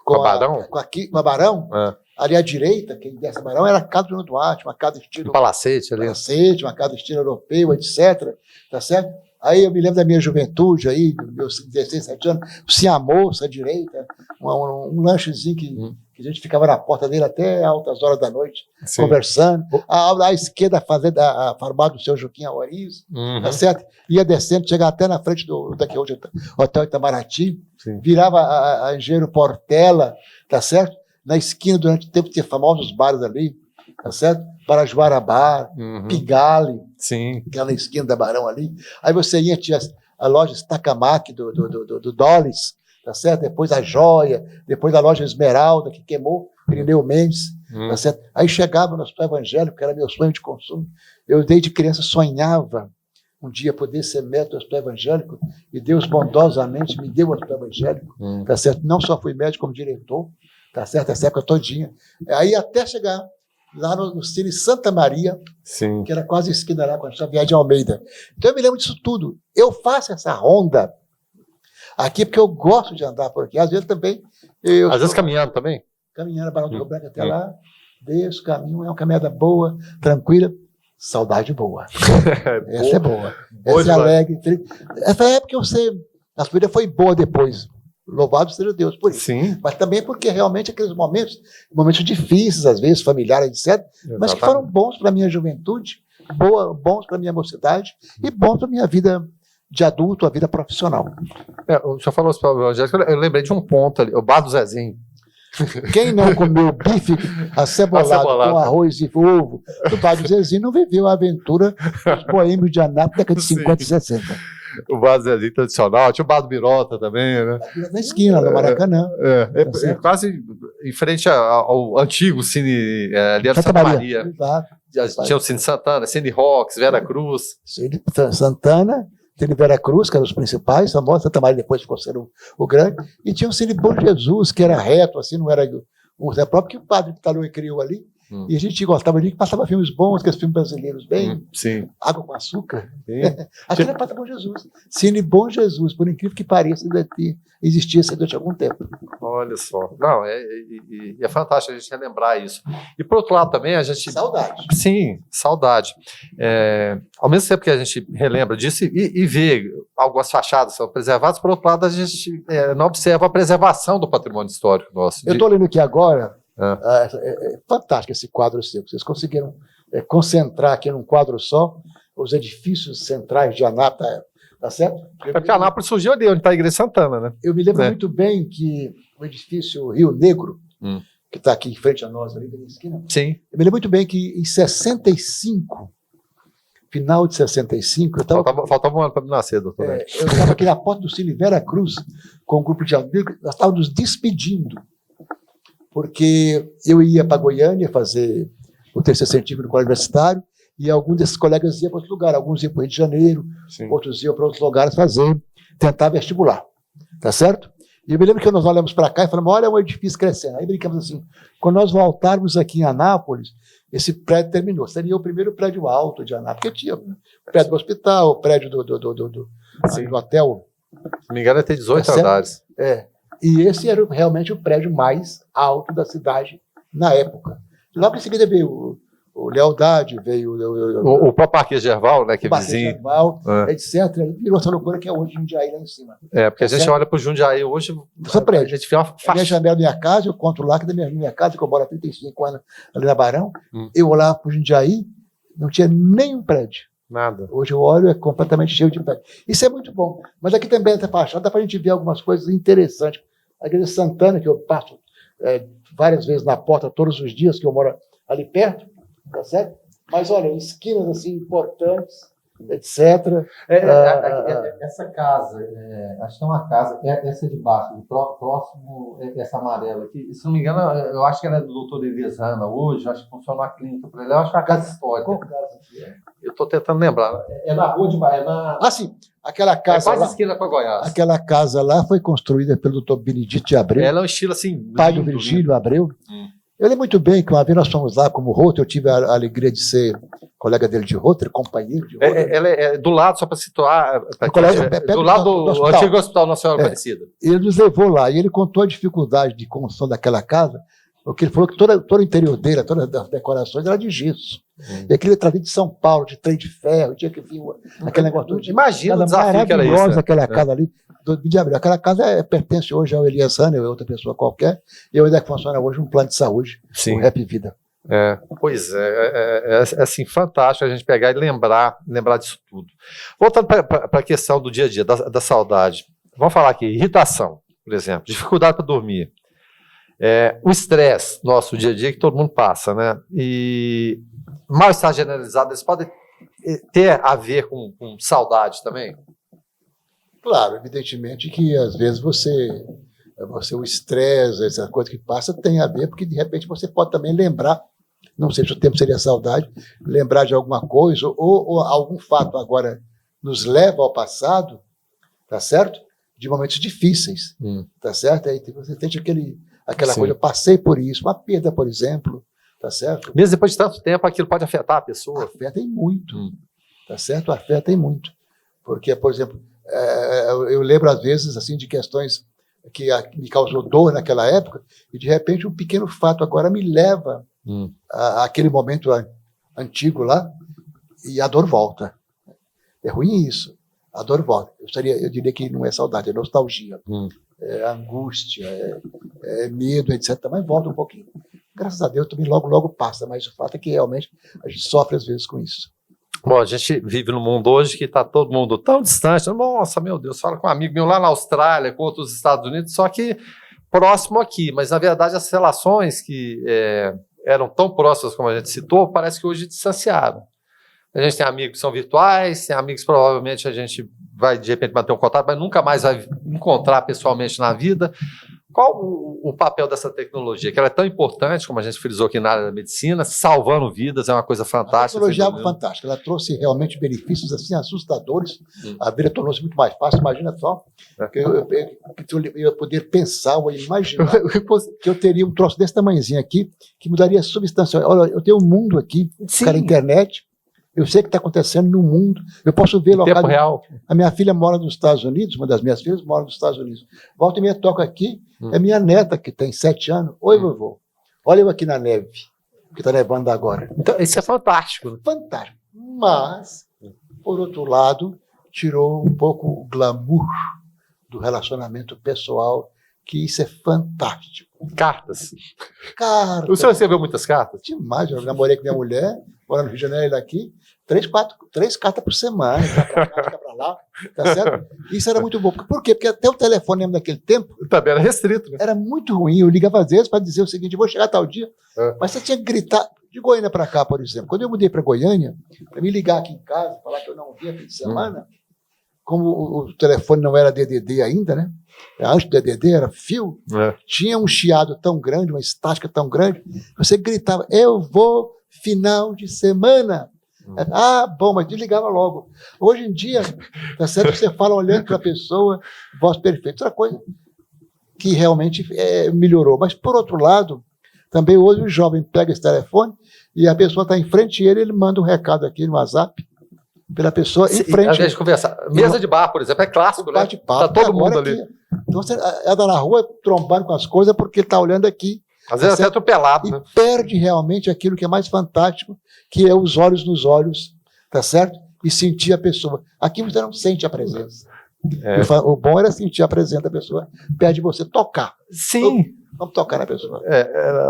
Barão?
Com a Barão. Ali à direita, quem desce a Barão, era a casa do Jonas Duarte, uma casa estilo...
Um palacete ali.
Palacete, uma casa estilo europeu, etc. Tá certo? Aí eu me lembro da minha juventude, aí, meus 16, 17 anos, sem a moça à direita, um lanchezinho que a gente ficava na porta dele até altas horas da noite, conversando. À esquerda, a farmácia do seu Joaquim Aoriz, tá certo? Ia descendo, chegava até na frente daqui hoje, Hotel Itamaraty, virava a Engenheiro Portela, tá certo? Na esquina, durante o tempo, tinha famosos bares ali, tá certo? Parajuara Bar, Pigalle, que era na esquina da Barão ali. Aí você ia, tinha a loja Stacamac do Dollis, tá certo? Depois a Joia, depois a loja Esmeralda, que queimou, Irineu Mendes, tá certo? Aí chegava no Hospital Evangélico, que era meu sonho de consumo. Eu, desde criança, sonhava um dia poder ser médico do Hospital Evangélico, e Deus bondosamente me deu o Hospital Evangélico, tá certo? Não só fui médico como diretor, tá certo? Essa época todinha. Aí até chegar lá no Cine Santa Maria, que era quase a esquina lá com a Xavier de Almeida. Então eu me lembro disso tudo. Eu faço essa ronda aqui porque eu gosto de andar por aqui. Às vezes também...
Às vezes caminhando também?
Caminhando a Barão do Rio Branco até lá, desço, caminho, é uma caminhada boa, tranquila. Saudade boa. Essa é boa. Essa é alegre. Essa época eu sei, a sua vida foi boa depois. Louvado seja Deus por isso. Mas também porque realmente aqueles momentos difíceis, às vezes, familiares, etc., mas que foram bons para a minha juventude, bons para a minha mocidade e bons para a minha vida de adulto, a vida profissional.
O senhor falou para o Angélico, eu lembrei de um ponto ali, o Bar do Zezinho.
Quem não comeu bife acebolado com arroz e ovo do Bar do Zezinho não viveu a aventura dos boêmios de Anápolis da década de 50 e 60.
O Bar do Zezinho tradicional, tinha o Bar do Birota também, né?
Na esquina, no Maracanã.
Quase em frente ao antigo Cine ali Santa Maria. Tinha o Cine Santana, Cine Rocks, Vera Cruz.
Cine Santana, Cine Vera Cruz, que eram os principais, famosos. Santa Maria depois ficou sendo o grande. E tinha o Cine Bom Jesus, que era reto, assim, não era o Zé próprio, que o padre Talhou e criou ali. E a gente gostava de que passava filmes bons, que os filmes brasileiros bem, Água com Açúcar. Aqui era Praça Bom Jesus. Cine Bom Jesus, por incrível que pareça, ainda existia durante algum tempo.
Olha só. Não, é fantástico a gente relembrar isso. E por outro lado também a gente...
Saudade.
Sim, saudade. Ao mesmo tempo que a gente relembra disso e vê algumas fachadas são preservadas, por outro lado a gente não observa a preservação do patrimônio histórico nosso.
Eu estou lendo aqui agora, é fantástico esse quadro seu. Vocês conseguiram concentrar aqui num quadro só os edifícios centrais de Anápolis, tá certo?
Porque Anápolis surgiu ali, onde está a Igreja Santana, né?
Eu me lembro muito bem que o edifício Rio Negro, que está aqui em frente a nós, ali na esquina, eu me lembro muito bem que em 65, final de 65,
faltava um ano para me nascer, doutor.
Eu estava aqui na porta do Cine Vera Cruz com um grupo de amigos, nós estávamos nos despedindo porque eu ia para Goiânia fazer o terceiro científico no colégio universitário, e alguns desses colegas iam para outro lugar, alguns iam para o Rio de Janeiro, outros iam para outros lugares tentar vestibular, tá certo? E eu me lembro que nós olhamos para cá e falamos, olha o edifício crescendo. Aí brincamos assim, quando nós voltarmos aqui em Anápolis, esse prédio terminou. Seria o primeiro prédio alto de Anápolis, porque tinha o prédio do hospital, o prédio do hotel.
Se não me engano, tem 18 andares.
E esse era realmente o prédio mais alto da cidade na época. Logo em seguida veio o Lealdade, veio
o próprio Marquês de Herval, né, que é vizinho.
Herval, etc. E virou essa loucura que é hoje Jundiaí lá em cima.
Porque a gente olha para o Jundiaí hoje,
prédio.
A gente vê uma faixa.
Minha janela da minha casa, eu conto lá que da minha casa, que eu moro há 35 anos ali na Barão, eu olhava para o Jundiaí, não tinha nenhum prédio.
Nada.
Hoje eu olho, é completamente cheio de prédio. Isso é muito bom. Mas aqui também, essa fachada, dá para a gente ver algumas coisas interessantes. A igreja Santana, que eu passo várias vezes na porta todos os dias, que eu moro ali perto, tá certo? Mas olha, esquinas assim importantes, etc.
Essa casa, acho que é uma casa, essa de baixo, próximo, essa amarela aqui, se não me engano, eu acho que ela é do doutor Eliasana hoje, acho que funciona a clínica para ele, eu acho que é uma casa histórica.
Qual casa que é?
Eu estou tentando lembrar. É na rua de baixo.
Sim. Aquela casa
quase esquina com a Goiás.
Aquela casa lá foi construída pelo doutor Benedito de Abreu.
Ela é um estilo assim.
Pai do Virgílio Abreu. Eu lembro muito bem que uma vez nós fomos lá como Rotter, eu tive a alegria de ser colega dele de Rotter, companheiro de Rotter.
Ela é do lado, só para situar, do lado do antigo Hospital Nossa Senhora Aparecida.
Ele nos levou lá e ele contou a dificuldade de construção daquela casa, porque ele falou que todo o interior dele, todas as decorações, era de gesso. E aquilo trazido de São Paulo, de trem de ferro, tinha que vir aquele negócio todo.
Imagina o desafio que era isso.
Maravilhosa aquela casa ali. De Abreu. Aquela casa pertence hoje ao Elias Hanna ou outra pessoa qualquer, e ainda funciona hoje um plano de saúde, o Rap Vida.
Pois é assim, fantástico a gente pegar e lembrar disso tudo. Voltando para a questão do dia a dia, da saudade. Vamos falar aqui, irritação, por exemplo, dificuldade para dormir. O estresse nosso dia a dia que todo mundo passa, né? E mal-estar generalizado, eles podem ter a ver com saudade também?
Claro, evidentemente que às vezes o estresse, essa coisa que passa, tem a ver, porque de repente você pode também lembrar, não sei se o tempo seria saudade, lembrar de alguma coisa, ou algum fato agora nos leva ao passado, tá certo? De momentos difíceis, tá certo? Aí você sente aquela coisa, eu passei por isso, uma perda, por exemplo, tá certo?
Mesmo depois de tanto tempo, aquilo pode afetar a pessoa?
Afeta em muito, tá certo? Afeta em muito. Porque, por exemplo, eu lembro às vezes assim de questões que me causou dor naquela época e de repente um pequeno fato agora me leva àquele momento antigo lá e a dor volta. É ruim isso, a dor volta. Eu diria que não é saudade, é nostalgia, é angústia, é medo, etc. Mas volta um pouquinho. Graças a Deus também logo passa, mas o fato é que realmente a gente sofre às vezes com isso.
Bom, a gente vive num mundo hoje que está todo mundo tão distante. Nossa, meu Deus, fala com um amigo meu lá na Austrália, com outros Estados Unidos, só que próximo aqui. Mas, na verdade, as relações que eram tão próximas como a gente citou, parece que hoje distanciaram. A gente tem amigos que são virtuais, tem amigos que provavelmente a gente vai, de repente, manter um contato, mas nunca mais vai encontrar pessoalmente na vida. Qual o papel dessa tecnologia? Que ela é tão importante, como a gente frisou aqui na área da medicina, salvando vidas, é uma coisa fantástica.
A tecnologia é algo fantástico, ela trouxe realmente benefícios assim assustadores, a vida tornou-se muito mais fácil, imagina só, que eu ia poder pensar ou imaginar que eu teria um troço desse tamanhozinho aqui, que mudaria substancialmente. Olha, eu tenho um mundo aqui, cara, internet, eu sei o que está acontecendo no mundo, eu posso ver local.
Tempo real.
A minha filha mora nos Estados Unidos, uma das minhas filhas mora nos Estados Unidos. Volta e meia toca aqui, é minha neta que tem 7 anos. Oi, vovô, olha eu aqui na neve, que está nevando agora.
Então, isso é fantástico.
Fantástico. Mas, por outro lado, tirou um pouco o glamour do relacionamento pessoal, que isso é fantástico.
Cartas.
Cartas.
O senhor recebeu muitas cartas?
Demais, eu namorei com minha mulher, mora no Rio de Janeiro, ele aqui, 3 cartas por semana, pra cá, pra lá, tá certo? Isso era muito bom. Por quê? Porque até o telefonema daquele tempo...
Também era restrito, né?
Era muito ruim. Eu ligava às vezes para dizer o seguinte, vou chegar tal dia, mas você tinha que gritar, de Goiânia para cá, por exemplo. Quando eu mudei para Goiânia, para me ligar aqui em casa, falar que eu não vinha fim de semana, como o telefone não era DDD ainda, né? Antes do DDD era fio, tinha um chiado tão grande, uma estática tão grande, você gritava, eu vou final de semana. Ah, bom, mas desligava logo. Hoje em dia, tá certo? Você fala olhando para a pessoa, voz perfeita. Outra coisa que realmente melhorou. Mas, por outro lado, também hoje o jovem pega esse telefone e a pessoa está em frente a ele, ele manda um recado aqui no WhatsApp pela pessoa em frente.
Ao invés de conversar. Mesa de bar, por exemplo, é clássico, né?
Bate-papo.
Tá todo mundo ali.
Então você anda na rua trombando com as coisas porque ele está olhando aqui.
Às vezes até atropelado, né?
E perde realmente aquilo que é mais fantástico, que é os olhos nos olhos, tá certo? E sentir a pessoa. Aqui você não sente a presença. O bom era sentir a presença da pessoa, pede você tocar.
Sim.
Vamos tocar na pessoa.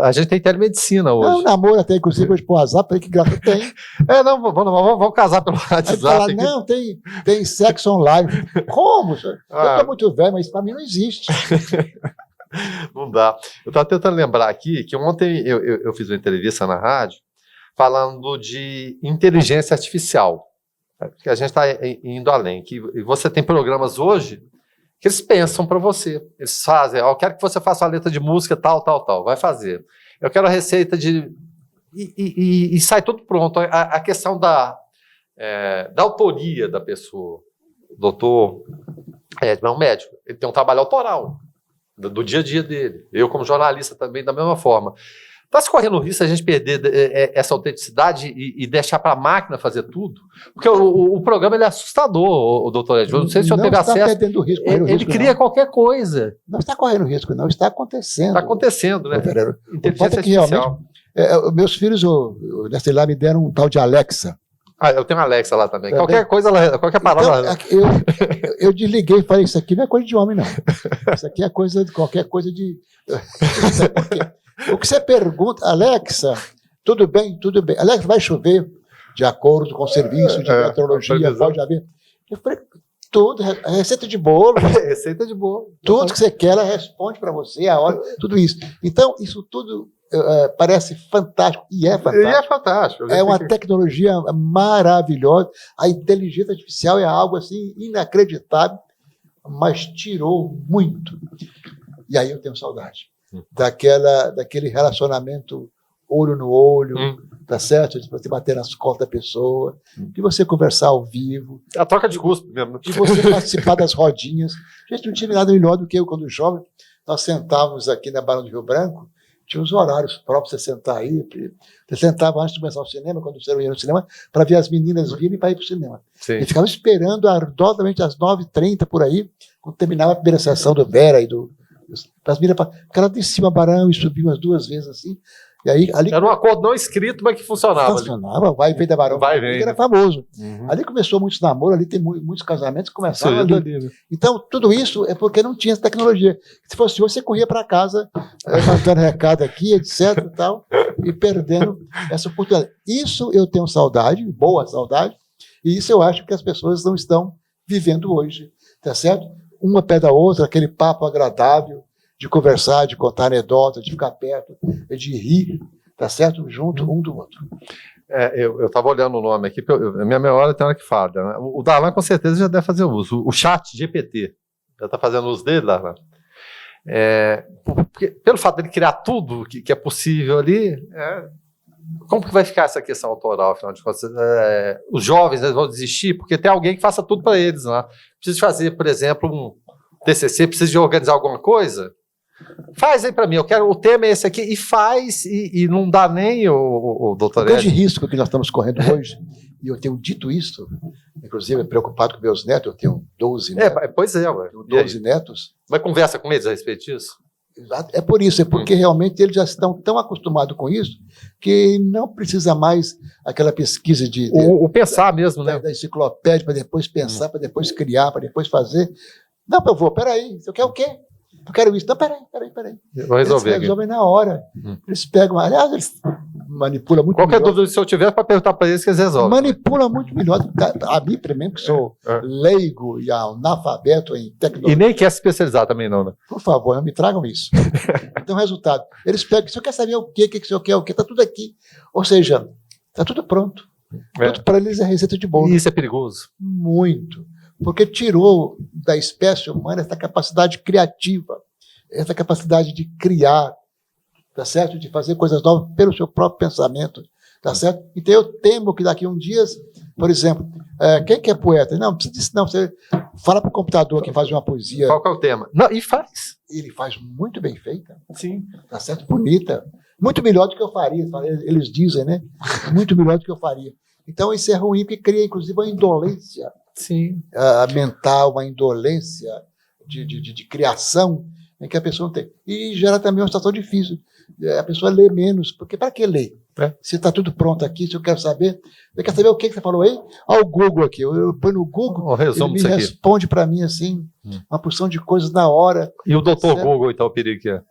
A gente tem telemedicina hoje.
Não, namoro até, inclusive, hoje por WhatsApp, falei que graça tem.
Vamos casar pelo WhatsApp.
Aí fala, não, tem sexo online. Como? Eu estou muito velho, mas para mim não existe.
Não dá. Eu estava tentando lembrar aqui que ontem eu fiz uma entrevista na rádio falando de inteligência artificial. Porque a gente está indo além. E você tem programas hoje que eles pensam para você. Eles fazem, eu quero que você faça uma letra de música tal, vai fazer. Eu quero a receita de... E sai tudo pronto. A questão da autoria da pessoa. O doutor é um médico, ele tem um trabalho autoral do dia a dia dele. Eu, como jornalista, também, da mesma forma. Está se correndo o risco de a gente perder essa autenticidade e deixar para a máquina fazer tudo? Porque o programa ele é assustador, o doutor Edson. Não sei se o senhor teve acesso.
Risco,
ele cria qualquer coisa.
Não está correndo risco, não. Está acontecendo.
Está acontecendo, né?
Inteligência artificial. Meus filhos, nessa lá, me deram um tal de Alexa.
Eu tenho uma Alexa lá também. Qualquer coisa, qualquer palavra.
Então, eu desliguei e falei, isso aqui não é coisa de homem, não. Isso aqui é coisa de qualquer coisa de... Por quê? O que você pergunta, Alexa, tudo bem? Alexa, vai chover de acordo com o serviço de meteorologia, pode haver. Eu falei, tudo, receita de bolo.
Receita de bolo.
Tudo que você quer, ela responde para você, a hora, tudo isso. Então, isso tudo parece fantástico, e é fantástico.
E é fantástico.
É uma tecnologia maravilhosa. A inteligência artificial é algo assim inacreditável, mas tirou muito. E aí eu tenho saudade daquele relacionamento olho no olho, tá certo? De você bater nas costas da pessoa, de você conversar ao vivo.
A troca de gosto mesmo.
De você participar das rodinhas. Gente, não tinha nada melhor do que eu, quando jovem, nós sentávamos aqui na Barão do Rio Branco, tinha os horários próprios para você sentar aí. Você sentava antes de começar o cinema, quando você ia no cinema, para ver as meninas virem para ir para o cinema.
Sim.
E ficava esperando ardosamente às 9h30 por aí, quando terminava a primeira sessão do Vera e das meninas, porque ela descia o Barão e subia umas 2 vezes assim. E aí, ali,
era um acordo não escrito, mas que funcionava.
Funcionava, vai e vem da Barão.
Vai vem.
Era famoso. Ali começou muitos namoros, ali tem muitos casamentos que começaram ali. Então, tudo isso é porque não tinha essa tecnologia. Se fosse hoje, você corria para casa, mandando recado aqui, etc. e tal, e perdendo essa oportunidade. Isso eu tenho saudade, boa saudade, e isso eu acho que as pessoas não estão vivendo hoje. Tá certo? Uma pé da outra, aquele papo agradável, de conversar, de contar anedotas, de ficar perto, de rir, tá certo? Junto um do outro.
Eu estava olhando o nome aqui, porque a minha memória tem hora que falha. Né? O Darlan, com certeza, já deve fazer uso. O chat GPT, já está fazendo uso dele, Darlan? Pelo fato dele criar tudo que é possível ali, como que vai ficar essa questão autoral, afinal de contas? Os jovens vão desistir, porque tem alguém que faça tudo para eles. Né? Precisa fazer, por exemplo, um TCC, precisa de organizar alguma coisa? Faz aí para mim, o tema é esse aqui, e faz, e não dá nem o doutor. O
grande risco que nós estamos correndo hoje, e eu tenho dito isso, inclusive preocupado com meus netos, eu tenho 12 netos.
Pois é, ué.
Tenho 12 netos.
Vai conversa com eles a respeito disso?
É por isso, é porque realmente eles já estão tão acostumados com isso, que não precisa mais aquela pesquisa
o pensar mesmo, né?
Da enciclopédia, para depois pensar, para depois criar, para depois fazer. Não, eu vou, peraí, você quer o quê? Eu quero isso. Não, peraí.
Vou resolver.
Eles resolvem na hora. Eles pegam, aliás, eles manipulam muito
Qualquer
melhor.
dúvida, se eu tiver, para perguntar para eles que eles resolvem.
Manipula muito melhor. A mim, primeiro, que sou leigo e analfabeto em tecnologia.
E nem quer se especializar também, não, né?
Por favor, não me tragam isso. Então, resultado. Eles pegam, se eu quer saber o que o senhor quer, está tudo aqui. Ou seja, está tudo pronto. Tudo para eles é receita de bolo.
E isso é perigoso?
Muito. porque tirou da espécie humana essa capacidade criativa, essa capacidade de criar, tá certo? De fazer coisas novas pelo seu próprio pensamento, tá certo? Então eu temo que daqui a uns dias, por exemplo, quem que é poeta? Não precisa disso, não. Você fala para o computador que faz uma poesia.
Qual que é o tema? Não, e faz.
Ele faz muito bem feita,
Sim.
tá certo? Bonita. Muito melhor do que eu faria, eles dizem, né? Muito melhor do que eu faria. Então isso é ruim, porque cria, inclusive, uma indolência mental, uma indolência de criação em que a pessoa não tem. E gera também uma situação difícil. A pessoa lê menos, porque para que ler? Se está tudo pronto aqui, se eu quero saber... Você quer saber o que você falou aí? Olha o Google aqui. Eu ponho no Google, ele me responde para mim assim, uma porção de coisas na hora.
E o doutor Google, então, o perigo que é?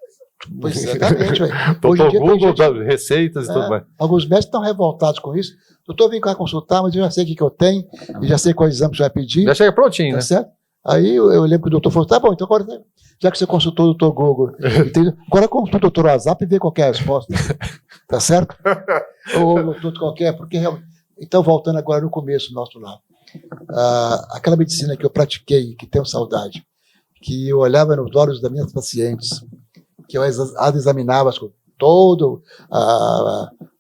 Pois exatamente.
Doutor Google, receitas e tudo mais.
Alguns médicos estão revoltados com isso. Doutor, vem cá consultar, mas eu já sei o que eu tenho, e já sei quais exames você vai pedir.
Já chega prontinho,
tá
né?
Certo? Aí eu lembro que o doutor falou, tá bom, então agora, já que você consultou o doutor Google, agora consulta o doutor WhatsApp e vê qual é a resposta. Tá certo? Ou o doutor qualquer, porque realmente... Então, voltando agora no começo, nosso lado. Aquela medicina que eu pratiquei, que tenho saudade, que eu olhava nos olhos das minhas pacientes, que eu as examinava com todo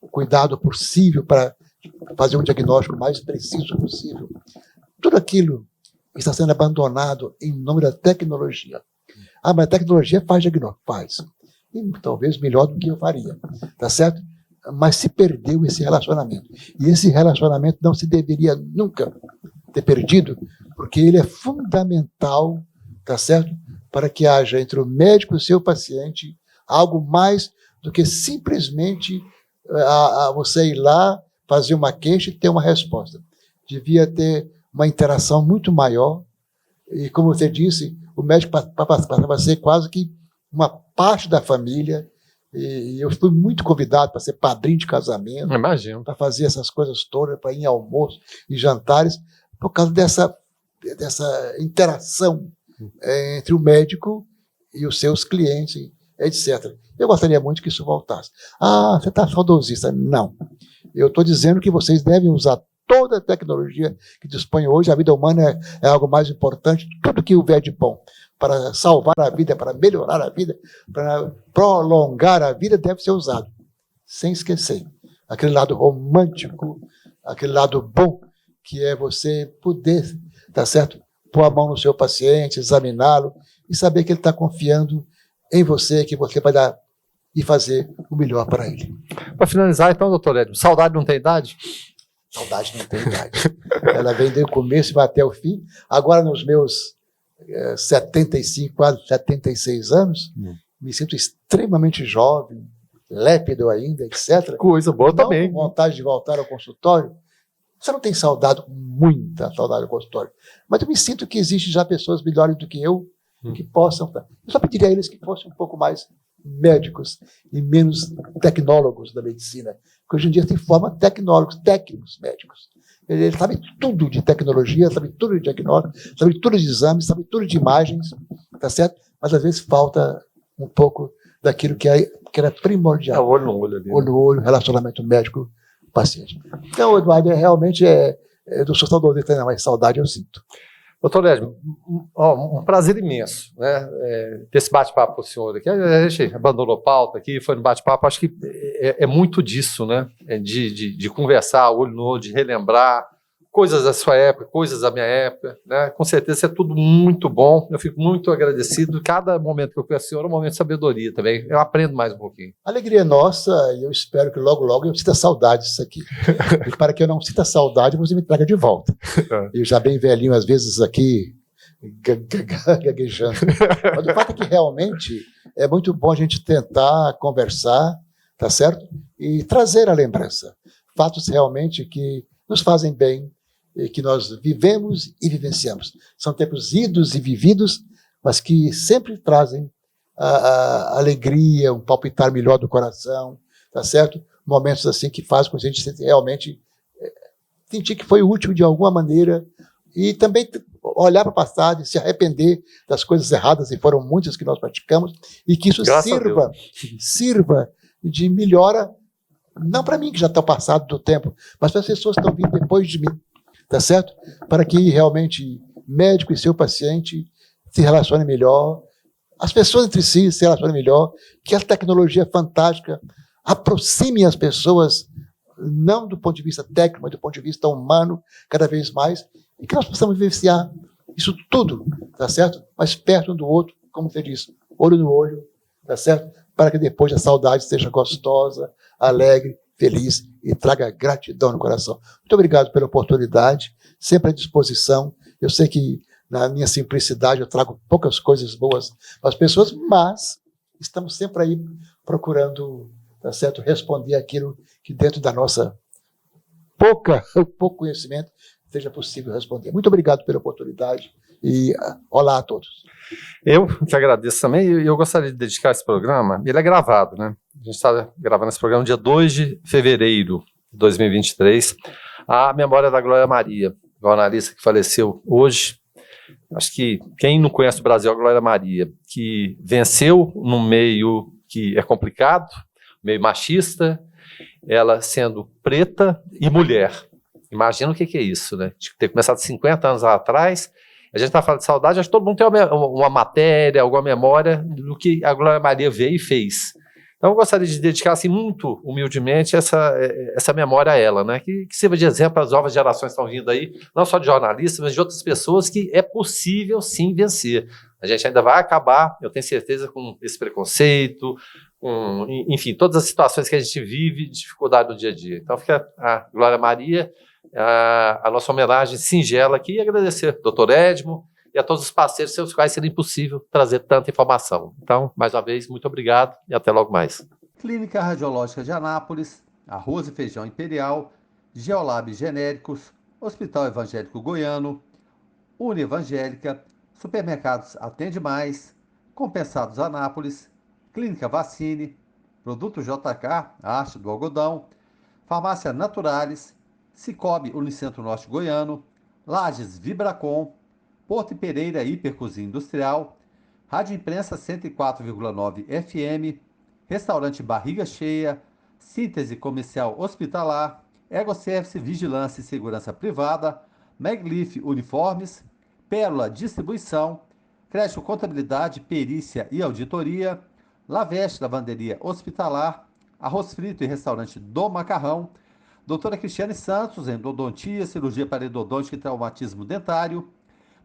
o cuidado possível para fazer um diagnóstico mais preciso possível. Tudo aquilo está sendo abandonado em nome da tecnologia. Mas a tecnologia faz diagnóstico? Faz. E talvez melhor do que eu faria. Tá certo? Mas se perdeu esse relacionamento. E esse relacionamento não se deveria nunca ter perdido, porque ele é fundamental, tá certo? Para que haja entre o médico e o seu paciente algo mais do que simplesmente você ir lá, fazer uma queixa e ter uma resposta. Devia ter uma interação muito maior, e como você disse, o médico passava a ser quase que uma parte da família, e eu fui muito convidado para ser padrinho de casamento,
imagino,
para fazer essas coisas todas, para ir em almoço e jantares, por causa dessa interação entre o médico e os seus clientes, etc. Eu gostaria muito que isso voltasse. Você está saudosista. Não. Eu estou dizendo que vocês devem usar toda a tecnologia que dispõe hoje. A vida humana é algo mais importante, tudo que houver de bom para salvar a vida, para melhorar a vida, para prolongar a vida, deve ser usado. Sem esquecer aquele lado romântico, aquele lado bom, que é você poder, tá certo, pôr a mão no seu paciente, examiná-lo e saber que ele está confiando em você, que você vai dar e fazer o melhor para ele.
Para finalizar, então, doutor Edmo, saudade não tem idade?
Saudade não tem idade. Ela vem desde o começo e vai até o fim. Agora, nos meus 75, quase 76 anos, me sinto extremamente jovem, lépido ainda, etc.
Coisa boa também.
Com vontade de voltar ao consultório. Você não tem saudade, muita saudade ao consultório, mas eu me sinto que existem já pessoas melhores do que eu, que possam... Eu só pediria a eles que fossem um pouco mais médicos e menos tecnólogos da medicina, porque hoje em dia se forma técnicos médicos. Ele sabe tudo de tecnologia, sabe tudo de diagnóstico, sabe tudo de exames, sabe tudo de imagens, tá certo? Mas às vezes falta um pouco daquilo que era primordial.
Olho no olho ali.
Olho no olho, relacionamento médico-paciente. Então, Eduardo, realmente do seu saudosista, não, mas saudade eu sinto.
Doutor Edmo, um prazer imenso, né, ter esse bate-papo com o senhor aqui. A gente abandonou a pauta aqui, foi no bate-papo, acho que é muito disso, né, de conversar, olho no olho, de relembrar coisas da sua época, coisas da minha época, né, com certeza isso é tudo muito bom, eu fico muito agradecido, cada momento que eu conheço o senhor é um momento de sabedoria também, eu aprendo mais um pouquinho.
Alegria nossa, e eu espero que logo, logo eu sinta saudade disso aqui. E para que eu não sinta saudade, você me traga de volta. Eu já bem velhinho, às vezes aqui, gaguejando. Mas o fato é que realmente é muito bom a gente tentar conversar, tá certo? E trazer a lembrança. Fatos realmente que nos fazem bem, que nós vivemos e vivenciamos. São tempos idos e vividos, mas que sempre trazem a alegria, um palpitar melhor do coração, tá certo? Momentos assim que fazem com que a gente realmente sentir que foi útil de alguma maneira e também olhar para o passado e se arrepender das coisas erradas, e foram muitas que nós praticamos, e que isso sirva de melhora, não para mim que já está passado do tempo, mas para as pessoas que estão vindo depois de mim, tá certo? Para que realmente médico e seu paciente se relacionem melhor, as pessoas entre si se relacionem melhor, que a tecnologia fantástica aproxime as pessoas, não do ponto de vista técnico, mas do ponto de vista humano, cada vez mais, e que nós possamos vivenciar isso tudo, tá certo? Mas perto um do outro, como você disse, olho no olho, tá certo? Para que depois a saudade seja gostosa, alegre, feliz e traga gratidão no coração. Muito obrigado pela oportunidade, sempre à disposição. Eu sei que na minha simplicidade eu trago poucas coisas boas para as pessoas, mas estamos sempre aí procurando, tá certo, responder aquilo que dentro da nossa pouco conhecimento seja possível responder. Muito obrigado pela oportunidade e olá a todos.
Eu que agradeço também, e eu gostaria de dedicar esse programa, ele é gravado, né? A gente está gravando esse programa no dia 2 de fevereiro de 2023, à memória da Glória Maria, jornalista que faleceu hoje. Acho que quem não conhece o Brasil, a Glória Maria, que venceu num meio que é complicado, meio machista, ela sendo preta e mulher. Imagina o que é isso, né? De ter começado 50 anos atrás. A gente está falando de saudade, acho que todo mundo tem uma matéria, alguma memória do que a Glória Maria veio e fez. Então eu gostaria de dedicar assim, muito humildemente essa memória a ela, né? Que sirva de exemplo para as novas gerações que estão vindo aí, não só de jornalistas, mas de outras pessoas, que é possível sim vencer. A gente ainda vai acabar, eu tenho certeza, com esse preconceito, enfim, todas as situações que a gente vive, dificuldade do dia a dia. Então fica a Glória Maria, a nossa homenagem singela aqui, e agradecer ao doutor Edmo e a todos os parceiros, sem os quais seria impossível trazer tanta informação. Então, mais uma vez, muito obrigado e até logo mais.
Clínica Radiológica de Anápolis, Arroz e Feijão Imperial, Geolab Genéricos, Hospital Evangélico Goiano, Unievangélica, Supermercados Atende Mais, Compensados Anápolis, Clínica Vacine, Produto JK, a Arte do Algodão, Farmácia Naturalis, Cicobi Unicentro Norte Goiano, Lages Vibracom, Porto Pereira Hipercozinha Industrial, Rádio Imprensa 104,9 FM, Restaurante Barriga Cheia, Síntese Comercial Hospitalar, Egoservice Vigilância e Segurança Privada, Meglif Uniformes, Pérola Distribuição, Crédito Contabilidade, Perícia e Auditoria, Laveste Lavanderia Hospitalar, Arroz Frito e Restaurante do Macarrão, Doutora Cristiane Santos, Endodontia, Cirurgia Parodontítica e Traumatismo Dentário,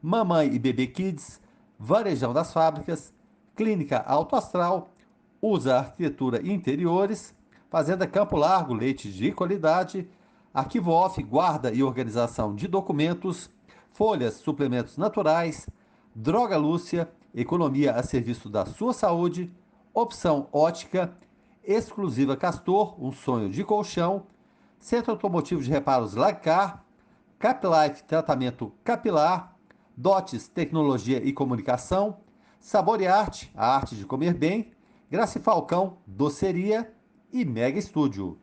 Mamãe e Bebê Kids, Varejão das Fábricas, Clínica Alto Astral, Usa Arquitetura e Interiores, Fazenda Campo Largo, leite de qualidade, Arquivo Off, guarda e organização de documentos, folhas, suplementos naturais, Droga Lúcia, economia a serviço da sua saúde, Opção Ótica, Exclusiva Castor, um sonho de colchão, Centro Automotivo de Reparos Lagcar, Caplife Tratamento Capilar, Dotes Tecnologia e Comunicação, Sabor e Arte, a arte de comer bem, Graça e Falcão, Doceria e Mega Estúdio.